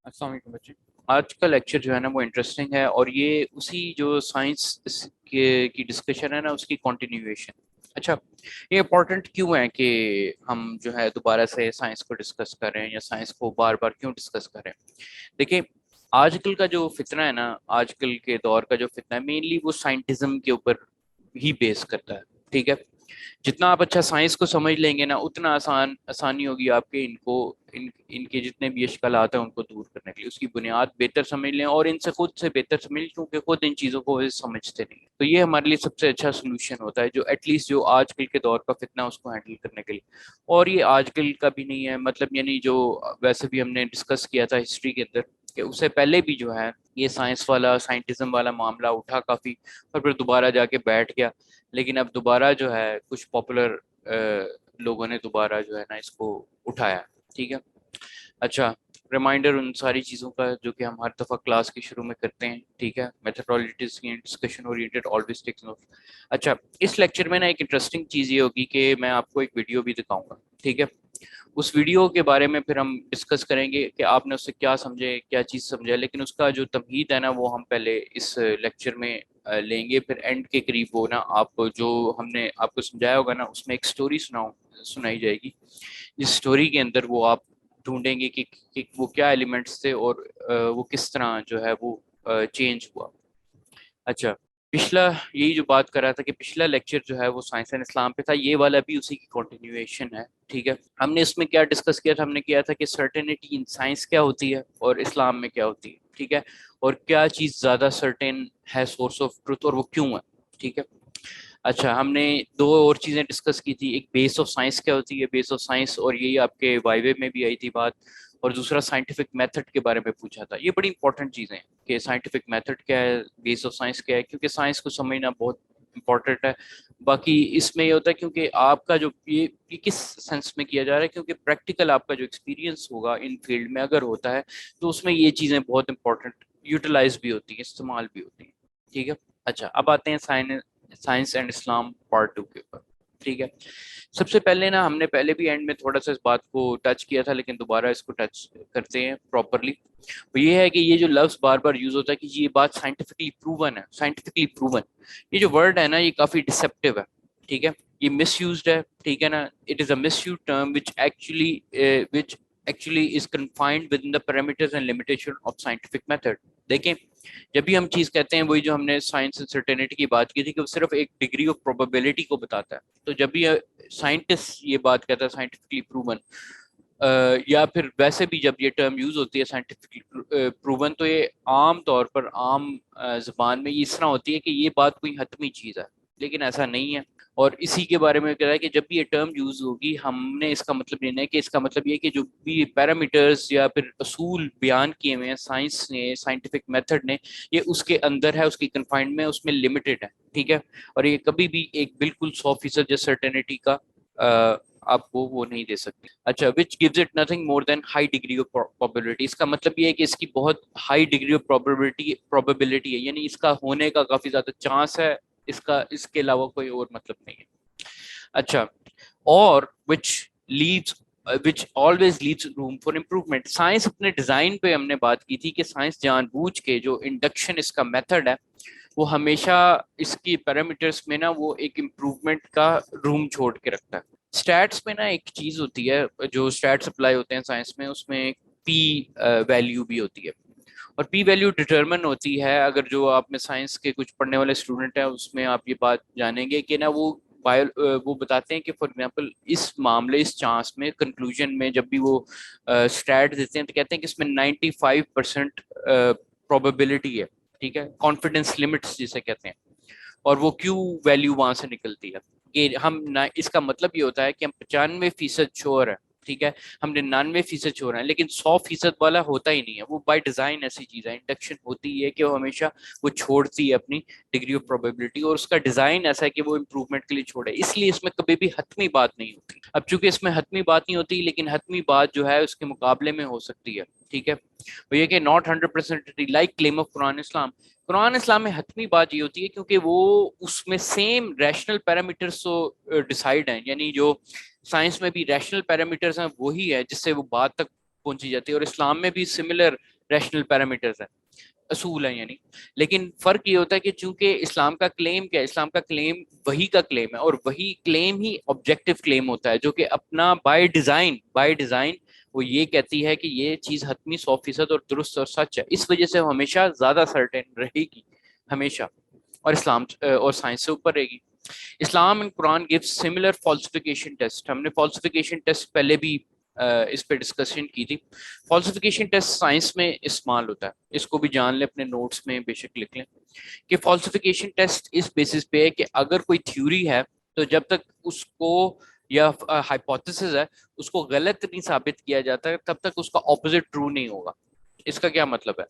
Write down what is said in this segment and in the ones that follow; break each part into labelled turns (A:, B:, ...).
A: السلام علیکم بچے. آج کا لیکچر جو ہے نا وہ انٹرسٹنگ ہے، اور یہ اسی جو سائنس کی ڈسکشن ہے نا اس کی کنٹینیویشن. اچھا، یہ امپورٹنٹ کیوں ہے کہ ہم جو ہے دوبارہ سے سائنس کو ڈسکس کر رہے ہیں، یا سائنس کو بار بار کیوں ڈسکس کر رہے ہیں؟ دیکھیں، آج کل کا جو فتنہ ہے نا، آج کل کے دور کا جو فتنہ ہے، مینلی وہ سائنٹزم کے اوپر ہی بیس کرتا ہے. ٹھیک ہے، جتنا آپ اچھا سائنس کو سمجھ لیں گے نا، اتنا آسانی ہوگی آپ کے ان کے جتنے بھی اشکالات ہیں ان کو دور کرنے کے لیے. اس کی بنیاد بہتر سمجھ لیں، اور ان سے خود سے بہتر سمجھ لیں، کیونکہ خود ان چیزوں کو وہ سمجھتے نہیں. تو یہ ہمارے لیے سب سے اچھا سولوشن ہوتا ہے، جو ایٹ لیسٹ جو آج کل کے دور کا فتنہ ہے اس کو ہینڈل کرنے کے لیے. اور یہ آج کل کا بھی نہیں ہے، مطلب یعنی جو ویسے بھی ہم نے ڈسکس کیا تھا ہسٹری کے اندر، کہ اس سے پہلے بھی جو ہے یہ سائنس والا سائنٹزم والا معاملہ اٹھا کافی، اور پھر دوبارہ جا کے بیٹھ گیا. لیکن اب دوبارہ جو ہے کچھ پاپولر لوگوں نے دوبارہ جو ہے نا اس کو اٹھایا. ٹھیک ہے، اچھا، ریمائنڈر ان ساری چیزوں کا جو کہ ہم ہر دفعہ کلاس کے شروع میں کرتے ہیں. ٹھیک ہے، میتھڈالوجیز کی discussion oriented always takes note. اچھا، اس لیکچر میں نا ایک انٹرسٹنگ چیز یہ ہوگی کہ میں آپ کو ایک ویڈیو بھی دکھاؤں گا. ٹھیک ہے، اس ویڈیو کے بارے میں پھر ہم ڈسکس کریں گے کہ آپ نے اس سے کیا سمجھے، کیا چیز سمجھے. لیکن اس کا جو تمہید ہے نا وہ ہم پہلے اس لیکچر میں لیں گے، پھر اینڈ کے قریب وہ نا آپ جو ہم نے آپ کو سمجھایا ہوگا نا اس میں ایک سٹوری سنائی جائے گی، جس سٹوری کے اندر وہ آپ ڈھونڈیں گے کہ وہ کیا ایلیمنٹس تھے، اور وہ کس طرح جو ہے وہ چینج ہوا. اچھا، پچھلا یہی جو بات کر رہا تھا کہ پچھلا لیکچر جو ہے وہ سائنس اینڈ اسلام پہ تھا، یہ والا بھی اسی کی کنٹینیویشن ہے. ٹھیک ہے، ہم نے اس میں کیا ڈسکس کیا تھا؟ ہم نے کیا تھا کہ سرٹینٹی ان سائنس کیا ہوتی ہے اور اسلام میں کیا ہوتی ہے. ٹھیک ہے، اور کیا چیز زیادہ سرٹین ہے سورس آف ٹروتھ، اور وہ کیوں ہے. ٹھیک ہے، اچھا، ہم نے دو اور چیزیں ڈسکس کی تھی. ایک بیس آف سائنس کیا ہوتی ہے، بیس آف سائنس، اور یہی آپ کے وائوے میں بھی آئی تھی بات. اور دوسرا سائنٹیفک میتھڈ کے بارے میں پوچھا تھا. یہ بڑی امپورٹنٹ چیزیں ہیں کہ سائنٹیفک میتھڈ کیا ہے، بیس آف سائنس کیا ہے، کیونکہ سائنس کو سمجھنا بہت امپورٹنٹ ہے. باقی اس میں یہ ہوتا ہے کیونکہ آپ کا جو یہ کس سینس میں کیا جا رہا ہے، کیونکہ پریکٹیکل آپ کا جو ایکسپیرینس ہوگا ان فیلڈ میں اگر ہوتا ہے تو اس میں یہ چیزیں بہت امپورٹنٹ یوٹیلائز بھی ہوتی ہیں، استعمال بھی ہوتی ہیں. ٹھیک ہے، اچھا، اب آتے ہیں سائنس اینڈ اسلام پارٹ 2 کے اوپر. ٹھیک ہے، سب سے پہلے نا ہم نے پہلے بھی اینڈ میں تھوڑا سا اس بات کو ٹچ کیا تھا، لیکن دوبارہ اس کو ٹچ کرتے ہیں پراپرلی. وہ یہ ہے کہ یہ جو لفظ بار بار یوز ہوتا ہے کہ یہ بات سائنٹیفکلی پروون ہے، سائنٹیفکلی پروون، یہ جو ورڈ ہے نا یہ کافی ڈسپٹیو ہے. ٹھیک ہے، یہ مس یوزڈ ہے. ٹھیک ہے نا، it is a miss used term which actually is confined within the parameters and limitation of scientific method. دیکھیں، جب بھی ہم چیز کہتے ہیں، وہی جو ہم نے سائنس اینڈ سرٹینٹی کی بات کی تھی کہ وہ صرف ایک ڈگری آف پروبیبلٹی کو بتاتا ہے. تو جب بھی سائنٹسٹ یہ بات کہتا ہے سائنٹیفکلی پروون، یا پھر ویسے بھی جب یہ ٹرم یوز ہوتی ہے سائنٹیفکلی پروون، تو یہ عام طور پر عام زبان میں اس طرح ہوتی ہے کہ یہ بات کوئی حتمی چیز ہے، لیکن ایسا نہیں ہے. اور اسی کے بارے میں کہہ رہا ہے کہ جب بھی یہ ٹرم یوز ہوگی، ہم نے اس کا مطلب لینا ہے کہ اس کا مطلب یہ ہے کہ جو بھی پیرامیٹرز یا پھر اصول بیان کیے ہوئے ہیں سائنس نے، سائنٹیفک میتھڈ نے، یہ اس کے اندر ہے، اس کی کنفائنڈ میں، اس میں لمیٹڈ ہے. ٹھیک ہے، اور یہ کبھی بھی ایک بالکل 100% جو سرٹینٹی کا آپ کو وہ نہیں دے سکتی. اچھا، which gives it nothing more than high degree of probability. اس کا مطلب یہ ہے کہ اس کی بہت ہائی ڈگری آف probability ہے، یعنی اس کا ہونے کا کافی زیادہ چانس ہے، اس کے علاوہ کوئی اور مطلب نہیں ہے. اچھا، اور which always leaves room for improvement. Science اپنے ڈیزائن پہ ہم نے بات کی تھی کہ سائنس جان بوجھ کے جو انڈکشن اس کا میتھڈ ہے، وہ ہمیشہ اس کی پیرامیٹرز میں نا وہ ایک امپروومنٹ کا روم چھوڑ کے رکھتا ہے. اسٹیٹس میں نا ایک چیز ہوتی ہے، جو اسٹیٹس اپلائی ہوتے ہیں سائنس میں، اس میں پی ویلیو بھی ہوتی ہے. اور پی ویلیو ڈٹرمن ہوتی ہے، اگر جو آپ میں سائنس کے کچھ پڑھنے والے اسٹوڈنٹ ہیں اس میں آپ یہ بات جانیں گے کہ نا وہ بتاتے ہیں کہ فار ایگزامپل اس معاملے، اس چانس میں، کنکلوژن میں جب بھی وہ اسٹیٹ دیتے ہیں تو کہتے ہیں کہ اس میں 95% پروبیبلٹی ہے. ٹھیک ہے، کانفیڈنس لمٹس جسے کہتے ہیں. اور وہ کیو ویلیو وہاں سے نکلتی ہے کہ ہم اس کا مطلب یہ ہوتا ہے کہ ہم 95% شور ہے. ٹھیک ہے، ہم 99% شور ہیں، لیکن 100% والا ہوتا ہی نہیں ہے. وہ بائی ڈیزائن ایسی چیز ہے، انڈکشن ہوتی ہے کہ وہ ہمیشہ وہ چھوڑتی ہے اپنی ڈگری آف پروبیبلٹی، اور اس کا ڈیزائن ایسا ہے کہ وہ امپروومنٹ کے لیے چھوڑے. اس لیے اس میں کبھی بھی حتمی بات نہیں ہوتی. اب چونکہ اس میں حتمی بات نہیں ہوتی، لیکن حتمی بات جو ہے اس کے مقابلے میں ہو سکتی ہے. ٹھیک ہے، وہ یہ کہ ناٹ 100% لائک کلیم آف قرآن اسلام. قرآن اسلام میں حتمی بات یہ ہوتی ہے کیونکہ وہ اس میں سیم ریشنل پیرامیٹرز تو ڈیسائیڈ ہیں، یعنی جو سائنس میں بھی ریشنل پیرامیٹرز ہیں وہی ہے جس سے وہ بات تک پہنچی جاتی ہے، اور اسلام میں بھی سملر ریشنل پیرامیٹرز ہیں، اصول ہیں یعنی. لیکن فرق یہ ہوتا ہے کہ چونکہ اسلام کا کلیم کیا ہے، اسلام کا کلیم وہی کا کلیم ہے، اور وہی کلیم ہی آبجیکٹو کلیم ہوتا ہے، جو کہ اپنا بائی ڈیزائن وہ یہ کہتی ہے کہ یہ چیز حتمی 100% اور درست اور سچ ہے. اس وجہ سے وہ ہمیشہ زیادہ سرٹن رہے گی ہمیشہ، اور اسلام اور سائنس سے اوپر رہے گی. Islam and Quran gives similar falsification test. ہم نے falsification test پہلے بھی اس پہ ڈسکشن کی تھی. فالسیفیکیشن ٹیسٹ سائنس میں استعمال ہوتا ہے، اس کو بھی جان لیں، اپنے نوٹس میں بے شک لکھ لیں کہ فالسیفیکیشن ٹیسٹ اس بیسس پہ ہے کہ اگر کوئی تھیوری ہے تو جب تک اس کو یا ہائپوتھیسس ہے اس کو غلط نہیں ثابت کیا جاتا ہے تب تک اس کا اپوزٹ ٹرو نہیں ہوگا. اس کا کیا مطلب ہے؟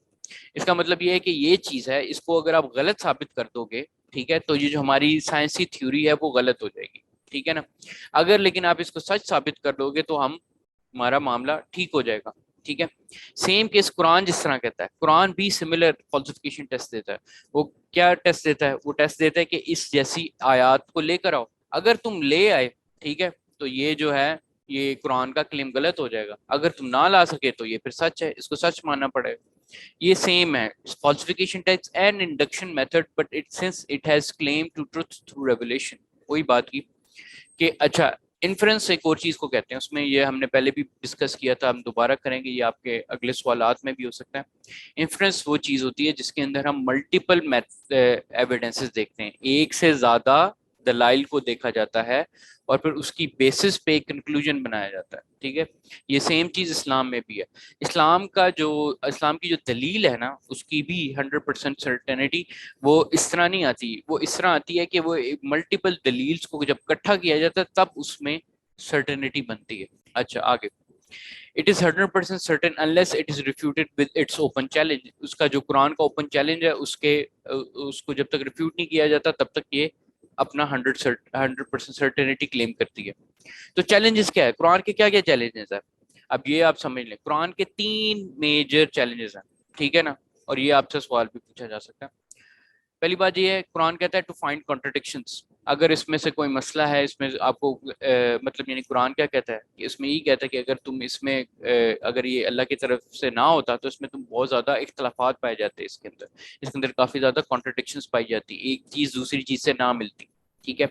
A: اس کا مطلب یہ ہے کہ یہ چیز ہے، اس کو اگر آپ غلط ثابت کر دو گے، ٹھیک ہے، تو یہ جو ہماری سائنسی تھیوری ہے وہ غلط ہو جائے گی، ٹھیک ہے نا. اگر لیکن آپ اس کو سچ ثابت کر دو گے تو ہمارا معاملہ ٹھیک ہو جائے گا، ٹھیک ہے. سیم کیس قرآن جس طرح کہتا ہے، قرآن بھی سملر فالسیفیکیشن ٹیسٹ دیتا ہے. وہ کیا ٹیسٹ دیتا ہے؟ وہ ٹیسٹ دیتا ہے کہ اس جیسی آیات کو لے کر آؤ، اگر تم لے آئے، ٹھیک ہے، تو یہ جو ہے یہ قرآن کا کلیم غلط ہو جائے گا. اگر تم نہ لا سکے تو یہ پھر سچ ہے، اس کو سچ ماننا پڑے گا. یہ سیم ہے falsification types and induction method but it since it has claimed to truth through revelation. وہی بات کی کہ اچھا انفرنس ایک اور چیز کو کہتے ہیں، اس میں یہ ہم نے پہلے بھی ڈسکس کیا تھا، ہم دوبارہ کریں گے، یہ آپ کے اگلے سوالات میں بھی ہو سکتا ہے. انفرنس وہ چیز ہوتی ہے جس کے اندر ہم ملٹیپل ایویڈنسز دیکھتے ہیں، ایک سے زیادہ دلائل کو دیکھا جاتا ہے اور پھر اس کی بیسس پہ ایک کنکلوژن بنایا جاتا ہے، ٹھیک ہے. یہ سیم چیز اسلام میں بھی ہے. اسلام کی جو دلیل ہے نا، اس کی بھی 100% سرٹینٹی وہ اس طرح نہیں آتی، وہ اس طرح آتی ہے کہ وہ ملٹیپل دلیلز کو جب اکٹھا کیا جاتا ہے تب اس میں سرٹینٹی بنتی ہے. اچھا آگے، It is 100% certain unless it is refuted with its open challenge. اس کا جو قرآن کا اوپن چیلنج ہے اس کو جب تک ریفیوٹ نہیں کیا جاتا تب تک یہ اپنا 100% سرٹینٹی کلیم کرتی ہے. تو چیلنجز کیا ہے قرآن کے؟ کیا کیا چیلنجز ہیں؟ اب یہ آپ سمجھ لیں، قرآن کے 3 میجر چیلنجز ہیں، ٹھیک ہے نا، اور یہ آپ سے سوال بھی پوچھا جا سکتا ہے. پہلی بات یہ ہے، قرآن کہتا ہے ٹو فائنڈ کانٹرڈکشنز. اگر اس میں سے کوئی مسئلہ ہے، اس میں آپ کو مطلب یعنی قرآن کیا کہتا ہے کہ اس میں یہ کہتا ہے کہ اگر تم اس میں اگر یہ اللہ کی طرف سے نہ ہوتا تو اس میں تم بہت زیادہ اختلافات پائے جاتے، اس کے اندر کافی زیادہ کانٹرڈکشنز پائی جاتی، ایک چیز دوسری چیز سے نہ ملتی، ٹھیک ہے.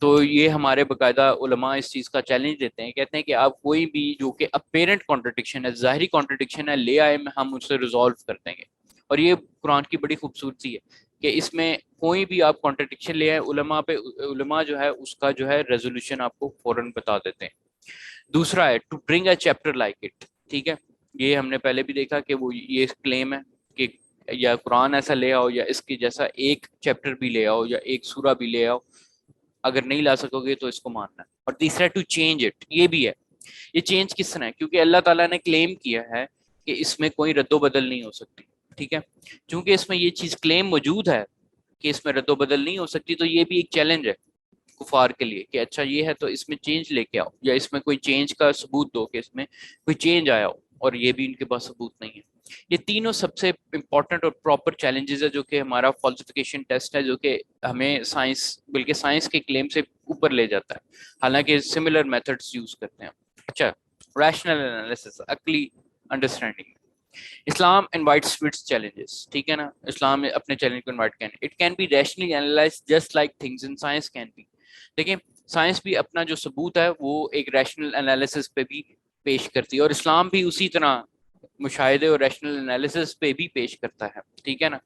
A: تو یہ ہمارے باقاعدہ علماء اس چیز کا چیلنج دیتے ہیں، کہتے ہیں کہ آپ کوئی بھی جو کہ اپیرنٹ کانٹرڈکشن ہے، ظاہری کانٹرڈکشن ہے، لے آئے، ہم اسے ریزالو کر دیں گے. اور یہ قرآن کی بڑی خوبصورتی ہے کہ اس میں کوئی بھی آپ کانٹرڈکشن لے آئے، علماء جو ہے اس کا جو ہے ریزولوشن آپ کو فوراً بتا دیتے ہیں. دوسرا ہے to bring a chapter like it, ٹھیک ہے. یہ ہم نے پہلے بھی دیکھا کہ وہ یہ کلیم ہے کہ یا قرآن ایسا لے آؤ یا اس کی جیسا ایک چیپٹر بھی لے آؤ یا ایک سورہ بھی لے آؤ، اگر نہیں لا سکو گے تو اس کو ماننا ہے. اور تیسرا ٹو چینج اٹ، یہ بھی ہے. یہ چینج کس طرح ہے؟ کیونکہ اللہ تعالیٰ نے کلیم کیا ہے کہ اس میں کوئی رد و بدل نہیں ہو سکتی، ٹھیک ہے. چونکہ اس میں یہ چیز کلیم موجود ہے کہ اس میں رد و بدل نہیں ہو سکتی، تو یہ بھی ایک چیلنج ہے کفار کے لیے کہ اچھا یہ ہے تو اس میں چینج لے کے آؤ، یا اس میں کوئی چینج کا ثبوت دو کہ اس میں کوئی چینج آیا ہو، اور یہ بھی ان کے پاس ثبوت نہیں ہے. یہ تینوں سب سے امپورٹنٹ اور پراپر چیلنجز ہے جو کہ ہمارا فالسیفیکیشن ٹیسٹ ہے، جو کہ ہمیں سائنس بلکہ سائنس کے کلیم سے اوپر لے جاتا ہے، حالانکہ سملر میتھڈز یوز کرتے ہیں. اچھا، ریشنل انالیسس، عقلی understanding. Islam invites its challenges, ٹھیک ہے نا. اسلام اپنے چیلنج کو انوائٹ کریں. It can be rationally analyse just like things in science can be. دیکھیں سائنس بھی اپنا جو ثبوت ہے وہ ایک ریشنل انالیسس پہ بھی پیش کرتی ہے، اور اسلام بھی اسی طرح مشاہدے اور ریشنل انالیسس پہ بھی پیش کرتا ہے، ٹھیک ہے نا.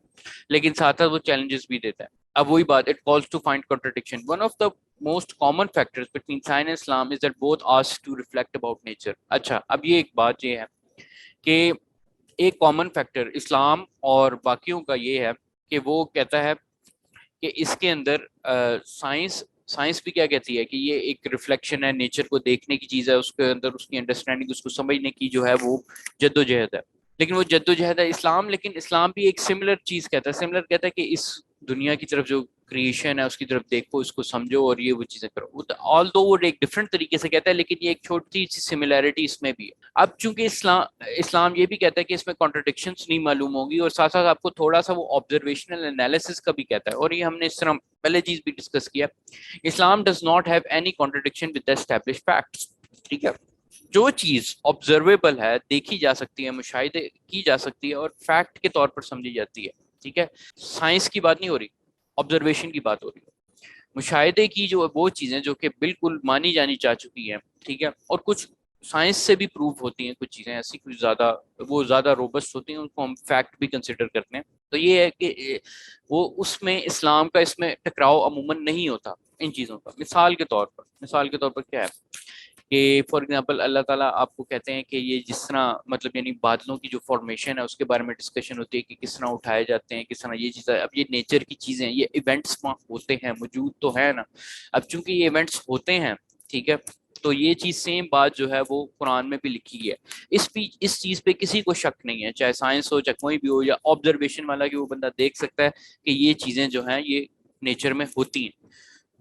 A: لیکن ساتھ وہ چیلنجز بھی دیتا ہے. اب وہی بات، it calls to find contradiction. One of the most common factors between science and Islam is that both ask to reflect about nature. اچھا، اب یہ ایک بات یہ ہے کہ ایک کامن فیکٹر اسلام اور باقیوں کا یہ ہے کہ وہ کہتا ہے کہ اس کے اندر سائنس بھی کیا کہتی ہے کہ یہ ایک ریفلیکشن ہے، نیچر کو دیکھنے کی چیز ہے، اس کے اندر اس کی انڈرسٹینڈنگ، اس کو سمجھنے کی جو ہے وہ جد و جہد ہے. لیکن وہ جد و جہد ہے اسلام، لیکن اسلام بھی ایک سملر چیز کہتا ہے، سملر کہتا ہے کہ اس دنیا کی طرف جو کریشن ہے اس کی طرف دیکھو، اس کو سمجھو اور یہ وہ چیزیں کرو. آل دو وہ ایک ڈفرینٹ طریقے سے کہتا ہے، لیکن یہ ایک چھوٹی سی سملیرٹی اس میں بھی ہے. اب چونکہ اسلام یہ بھی کہتا ہے کہ اس میں کانٹرڈکشنز نہیں معلوم ہوگی، اور ساتھ ساتھ آپ کو تھوڑا سا وہ آبزرویشنل انالیسس کا بھی کہتا ہے، اور یہ ہم نے اس طرح پہلے چیز بھی ڈسکس کیا. Islam does not have any contradiction with the established facts, ٹھیک ہے. جو چیز آبزرویبل ہے، دیکھی جا سکتی ہے، مشاہدے کی جا سکتی ہے اور فیکٹ کے طور پر سمجھی جاتی ہے، ٹھیک ہے، سائنس کی بات نہیں ہو رہی، آبزرویشن کی بات ہو رہی ہے، مشاہدے کی جو وہ چیزیں جو کہ بالکل مانی جانی جا چکی ہیں، ٹھیک ہے، اور کچھ سائنس سے بھی پروو ہوتی ہیں، کچھ چیزیں ایسی کچھ زیادہ وہ زیادہ روبسٹ ہوتی ہیں، ان کو ہم فیکٹ بھی کنسیڈر کرتے ہیں. تو یہ ہے کہ وہ اس میں اسلام کا اس میں ٹکراؤ عموماً نہیں ہوتا ان چیزوں کا. مثال کے طور پر کیا ہے کہ فار ایگزامپل اللہ تعالیٰ آپ کو کہتے ہیں کہ یہ جس طرح مطلب یعنی بادلوں کی جو فارمیشن ہے اس کے بارے میں ڈسکشن ہوتی ہے کہ کس طرح اٹھائے جاتے ہیں، کس طرح یہ چیزیں، اب یہ نیچر کی چیزیں، یہ ایونٹس وہاں ہوتے ہیں، موجود تو ہے نا. اب چونکہ یہ ایونٹس ہوتے ہیں، ٹھیک ہے، تو یہ چیز سیم بات جو ہے وہ قرآن میں بھی لکھی ہے. اس چیز پہ کسی کو شک نہیں ہے، چاہے سائنس ہو، چاہے کوئی بھی ہو، یا آبزرویشن والا کہ وہ بندہ دیکھ سکتا ہے کہ یہ چیزیں جو ہیں یہ نیچر میں ہوتی ہیں.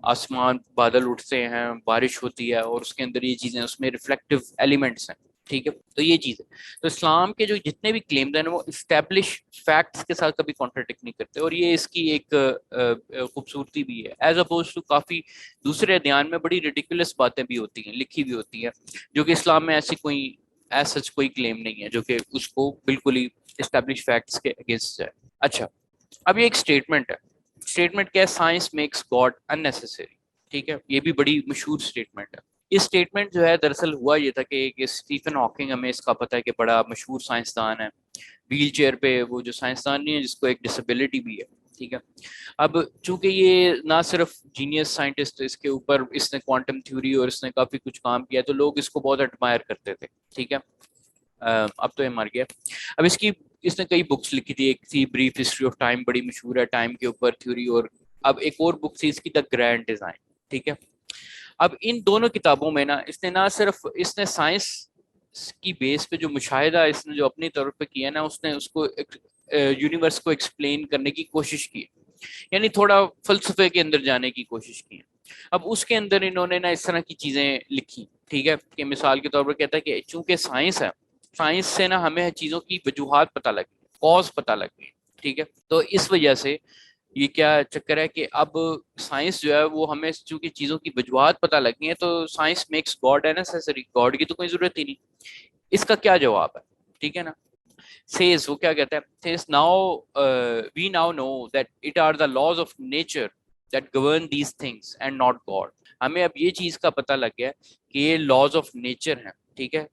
A: آسمان بادل اٹھتے ہیں، بارش ہوتی ہے، اور اس کے اندر یہ چیزیں، اس میں ریفلیکٹیو ایلیمنٹس ہیں، ٹھیک ہے. تو یہ چیز ہے. تو اسلام کے جو جتنے بھی کلیمز ہیں وہ اسٹیبلش فیکٹس کے ساتھ کبھی کانٹرڈکٹ نہیں کرتے، اور یہ اس کی ایک خوبصورتی بھی ہے ایز اپوز ٹو کافی دوسرے ادیان میں بڑی ریڈیکولس باتیں بھی ہوتی ہیں، لکھی بھی ہوتی ہیں، جو کہ اسلام میں ایسی کوئی سچ کوئی کلیم نہیں ہے جو کہ اس کو بالکل ہی اسٹیبلش فیکٹس کے اگینسٹ جائے. اچھا، اب یہ ایک اسٹیٹمنٹ ہے. اسٹیٹمنٹ کیا ہے؟ Science makes God unnecessary. ٹھیک ہے، یہ بھی بڑی مشہور اسٹیٹمنٹ ہے. اس اسٹیٹمنٹ جو ہے دراصل ہوا یہ تھا کہ اسٹیفن ہاکنگ، ہمیں اس کا پتہ ہے کہ بڑا مشہور سائنسدان ہے، ویل چیئر پہ وہ جو سائنسدان نہیں ہے جس کو ایک ڈسیبلٹی بھی ہے، ٹھیک ہے. اب چونکہ یہ نہ صرف جینیس سائنٹسٹ، اس کے اوپر اس نے کوانٹم تھیوری اور اس نے کافی کچھ کام کیا، تو لوگ اس کو بہت ایڈمائر کرتے تھے، ٹھیک ہے. اب تو یہ مر گیا. اب اس نے کئی بکس لکھی تھی. ایک تھی بریف ہسٹری آف ٹائم، بڑی مشہور ہے ٹائم کے اوپر تھیوری. اور اب ایک اور بک تھی اس کی، دا گرینڈ ڈیزائن، ٹھیک ہے. اب ان دونوں کتابوں میں نا اس نے نہ صرف اس نے سائنس کی بیس پہ جو مشاہدہ اس نے جو اپنی طور پہ کیا نا، اس نے اس کو یونیورس کو ایکسپلین کرنے کی کوشش کی، یعنی تھوڑا فلسفے کے اندر جانے کی کوشش کی. اب اس کے اندر انہوں نے نا اس طرح کی چیزیں لکھی، ٹھیک ہے، کہ مثال کے طور پر کہتا ہے کہ چونکہ سائنس ہے، سائنس سے نا ہمیں چیزوں کی وجوہات پتہ لگی، کاز پتہ لگی، ٹھیک ہے. تو اس وجہ سے یہ کیا چکر ہے کہ اب سائنس جو ہے وہ ہمیں چونکہ چیزوں کی وجوہات پتہ لگی ہیں، تو سائنس میکس گاڈ انیسیسری، گاڈ کی تو کوئی ضرورت ہی نہیں. اس کا کیا جواب ہے؟ ٹھیک ہے نا. says وہ کیا کہتا ہے says now we now know that it are the laws of nature that govern these things and not God. ہمیں اب یہ چیز کا پتہ لگ گیا کہ یہ لاز آف نیچر ہیں، ٹھیک ہے.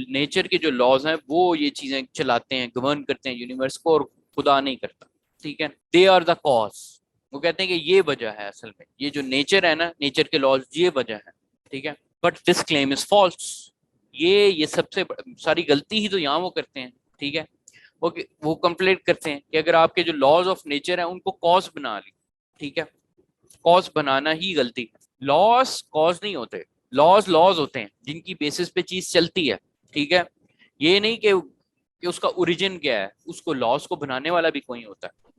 A: نیچر کے جو لاز ہیں وہ یہ چیزیں چلاتے ہیں، گورن کرتے ہیں یونیورس کو، اور خدا نہیں کرتا، ٹھیک ہے. They are the cause. وہ کہتے ہیں کہ یہ وجہ ہے، اصل میں یہ جو نیچر ہے نا، نیچر کے لاز یہ وجہ ہے، ٹھیک ہے. But this claim is false. یہ سب سے ساری غلطی ہی تو یہاں وہ کرتے ہیں، ٹھیک ہے. وہ کمپلیٹ کرتے ہیں کہ اگر آپ کے جو لاز آف نیچر ہیں ان کو کاز بنا لی، ٹھیک ہے. کاز بنانا ہی غلطی ہے. لاز کاز نہیں ہوتے، لاز ہوتے ہیں جن کی بیسس پہ چیز چلتی ہے، ٹھیک ہے. یہ نہیں کہ اس کا اوریجن کیا ہے، اس کو لاز کو بنانے والا بھی کوئی ہوتا ہے.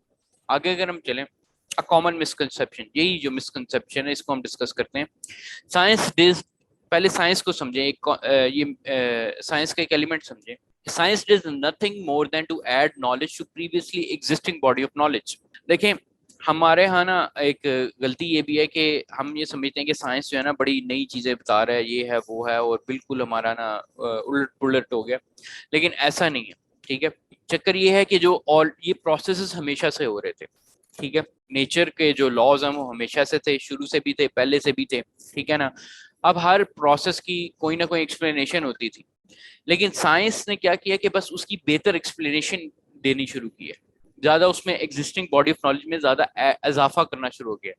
A: آگے اگر ہم چلیں، کامن مسکنسیپشن، یہی جو مسکنسیپشن ہے اس کو ہم ڈسکس کرتے ہیں. سائنس ڈز، پہلے سائنس کو سمجھیں، یہ سائنس کا ایک ایلیمنٹ سمجھیں. Science does nothing more than to add knowledge to previously existing body of knowledge. دیکھیں ہمارے ہاں نا ایک غلطی یہ بھی ہے کہ ہم یہ سمجھتے ہیں کہ سائنس جو ہے نا بڑی نئی چیزیں بتا رہا ہے، یہ ہے وہ ہے، اور بالکل ہمارا نا الٹ پلٹ ہو گیا. لیکن ایسا نہیں ہے، ٹھیک ہے. چکر یہ ہے کہ جو یہ پروسیسز ہمیشہ سے ہو رہے تھے، ٹھیک ہے. نیچر کے جو لاز ہیں وہ ہمیشہ سے تھے، شروع سے بھی تھے، پہلے سے بھی تھے، ٹھیک ہے نا. اب ہر پروسیس کی کوئی نہ کوئی ایکسپلینیشن ہوتی تھی، لیکن سائنس نے کیا کیا کہ بس اس کی بہتر ایکسپلینیشن دینی شروع کی ہے، زیادہ اس میں ایگزسٹنگ باڈی آف نالج میں زیادہ اضافہ کرنا شروع ہو گیا.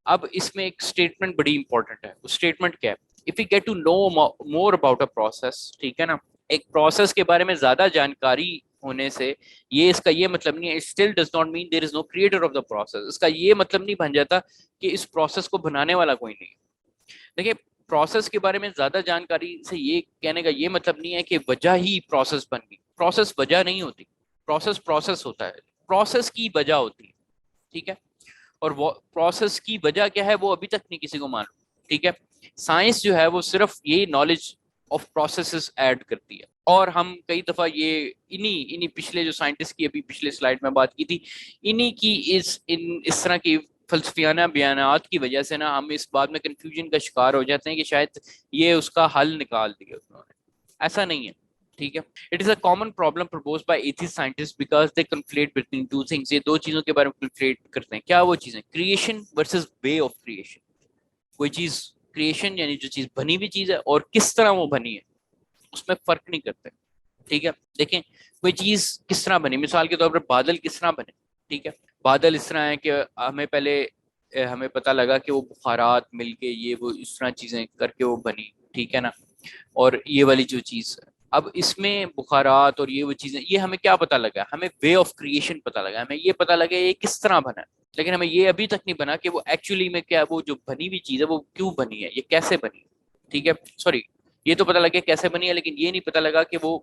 A: اب اس میں ایک اسٹیٹمنٹ بڑی امپورٹنٹ ہے. اس اسٹیٹمنٹ کیا ہے؟ If you get to know more about a process, ٹھیک ہے نا، ایک پروسیس کے بارے میں زیادہ جانکاری ہونے سے یہ اس کا یہ مطلب نہیں ہے، still does not mean there is no creator of the process. اس کا یہ مطلب نہیں بن جاتا کہ اس پروسیس کو بنانے والا کوئی نہیں. دیکھیں پروسیس کے بارے میں زیادہ جانکاری سے یہ کہنے کا یہ مطلب نہیں ہے کہ وجہ ہی پروسیس بن گئی. پروسیس وجہ نہیں ہوتی، پروسیس ہوتا ہے، پروسیس کی وجہ ہوتی ہے، ٹھیک ہے. اور وہ پروسیس کی وجہ کیا ہے وہ ابھی تک نہیں کسی کو معلوم، ٹھیک ہے. سائنس جو ہے وہ صرف یہ نالج آف پروسیسز ایڈ کرتی ہے. اور ہم کئی دفعہ یہ انہی پچھلے جو سائنٹسٹ کی ابھی پچھلے سلائیڈ میں بات کی تھی، انہی کی اس طرح کی فلسفیانہ بیانات کی وجہ سے نا ہم اس بات میں کنفیوژن کا شکار ہو جاتے ہیں کہ شاید یہ اس کا حل نکال دیا انہوں نے. ایسا نہیں ہے. ٹھیک ہے. It is a common problem propose by atheist scientist because they conflate between two things. یہ دو چیزوں کے بارے میں کنفلیٹ کرتے ہیں. کیا وہ چیزیں؟ Creation versus way of creation. کوئی چیز کریشن یعنی جو چیز بنی ہوئی چیز ہے اور کس طرح وہ بنی ہے اس میں فرق نہیں کرتے. ٹھیک ہے. دیکھیں کوئی چیز کس طرح بنی, مثال کے طور پر بادل کس طرح بنے. ٹھیک ہے. بادل اس طرح ہے کہ ہمیں پہلے ہمیں پتہ لگا کہ وہ بخارات مل کے یہ وہ اس طرح چیزیں کر کے وہ بنی. ٹھیک ہے نا. اور یہ والی جو چیز اب اس میں بخارات اور یہ وہ چیزیں, یہ ہمیں کیا پتہ لگا؟ ہمیں وے آف کریشن پتہ لگا, ہمیں یہ پتہ لگا یہ کس طرح بنا ہے. لیکن ہمیں یہ ابھی تک نہیں بنا کہ وہ ایکچولی میں کیا, وہ جو بنی ہوئی چیز ہے وہ کیوں بنی ہے, یہ کیسے بنی. ٹھیک ہے. سوری, یہ تو پتہ لگا کیسے بنی ہے لیکن یہ نہیں پتہ لگا کہ وہ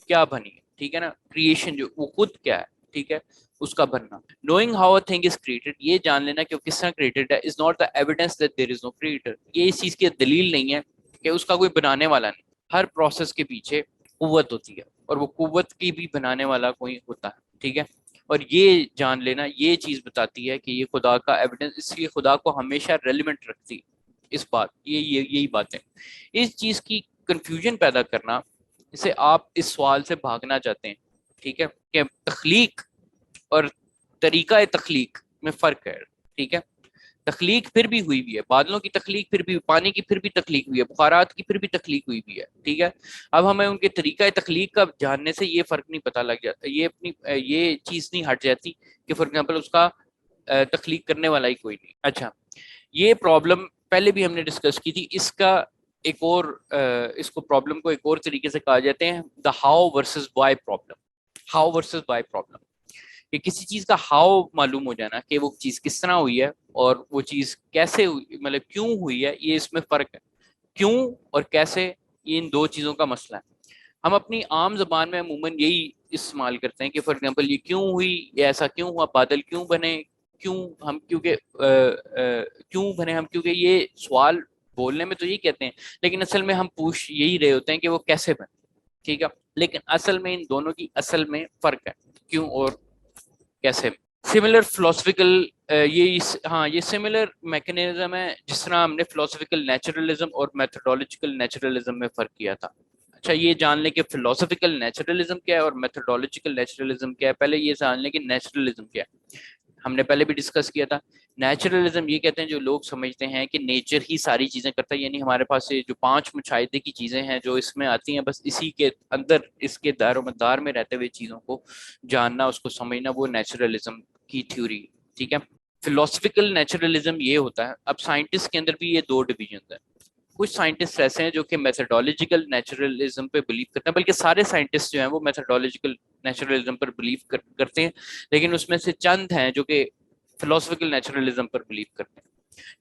A: کیا بنی ہے. ٹھیک ہے نا. کریشن جو وہ خود کیا ہے. ٹھیک ہے. اس کا بننا. Knowing how a thing is created, یہ جان لینا کہ وہ کس طرح کریٹڈ ہے, is not the evidence that there is no creator. یہ اس چیز کی دلیل نہیں ہے کہ اس کا کوئی بنانے والا نہیں. ہر پروسیس کے پیچھے قوت ہوتی ہے اور وہ قوت کی بھی بنانے والا کوئی ہوتا ہے. ٹھیک ہے. اور یہ جان لینا یہ چیز بتاتی ہے کہ یہ خدا کا ایویڈنس, اس لیے خدا کو ہمیشہ ریلیونٹ رکھتی ہے اس بات, یہی باتیں. اس چیز کی کنفیوژن پیدا کرنا, اسے آپ اس سوال سے بھاگنا چاہتے ہیں. ٹھیک ہے. کہ تخلیق اور طریقہ تخلیق میں فرق ہے. ٹھیک ہے. تخلیق پھر بھی ہوئی ہے, بادلوں کی تخلیق پھر بھی, پانی کی پھر بھی تخلیق ہوئی ہے, بخارات کی پھر بھی تخلیق ہوئی ہے. ٹھیک ہے. اب ہمیں ان کے طریقہ تخلیق کا جاننے سے یہ فرق نہیں پتہ لگ جاتا, یہ چیز نہیں ہٹ جاتی کہ فار ایگزامپل اس کا تخلیق کرنے والا ہی کوئی نہیں. اچھا, یہ پرابلم پہلے بھی ہم نے ڈسکس کی تھی. اس کا ایک اور اس کو پرابلم کو ایک اور طریقے سے کہا جاتے ہیں the how versus why problem. How versus why problem, کہ کسی چیز کا ہاؤ معلوم ہو جانا کہ وہ چیز کس طرح ہوئی ہے اور وہ چیز کیسے ہوئی, مطلب کیوں ہوئی ہے, یہ اس میں فرق ہے. کیوں اور کیسے, یہ ان دو چیزوں کا مسئلہ ہے. ہم اپنی عام زبان میں عموماً یہی استعمال کرتے ہیں کہ فار ایگزامپل یہ کیوں ہوئی, یہ ایسا کیوں ہوا, بادل کیوں بنے, کیوں ہم کیونکہ کیوں بنے ہم, کیونکہ یہ سوال بولنے میں تو یہی کہتے ہیں لیکن اصل میں ہم پوچھ یہی رہے ہوتے ہیں کہ وہ کیسے بنے. ٹھیک ہے. لیکن اصل میں ان دونوں کی اصل میں فرق ہے, کیوں اور کیسے. سملر فلاسفیکل, یہ سملر میکنزم ہے جس طرح ہم نے فلاسفیکل نیچرلزم اور میتھڈولوجیکل نیچرلزم میں فرق کیا تھا. اچھا, یہ جان لیں کہ فلاسفیکل نیچرلزم کیا ہے اور میتھڈولوجیکل نیچرلزم کیا ہے. پہلے یہ جان لیں کہ نیچرلزم کیا ہے. ہم نے پہلے بھی ڈسکس کیا تھا. نیچرلزم یہ کہتے ہیں جو لوگ سمجھتے ہیں کہ نیچر ہی ساری چیزیں کرتا ہے, یعنی ہمارے پاس جو 5 مشاہدے کی چیزیں ہیں جو اس میں آتی ہیں, بس اسی کے اندر اس کے دار و مدار میں رہتے ہوئے چیزوں کو جاننا, اس کو سمجھنا, وہ نیچرلزم کی تھیوری. ٹھیک ہے. فلاسفیکل نیچرلزم یہ ہوتا ہے. اب سائنٹسٹ کے اندر بھی یہ 2 ڈویژنز ہیں. کچھ سائنٹسٹ ایسے ہیں جو کہ میتھڈولوجیکل نیچرلزم پہ بلیو کرتے ہیں, بلکہ سارے سائنٹسٹ جو ہیں وہ میتھڈولوجیکل نیچرلزم پر بلیو کرتے ہیں, لیکن اس میں سے چند ہیں جو کہ فلاسفیکل نیچرلزم پر بلیو کرتے ہیں.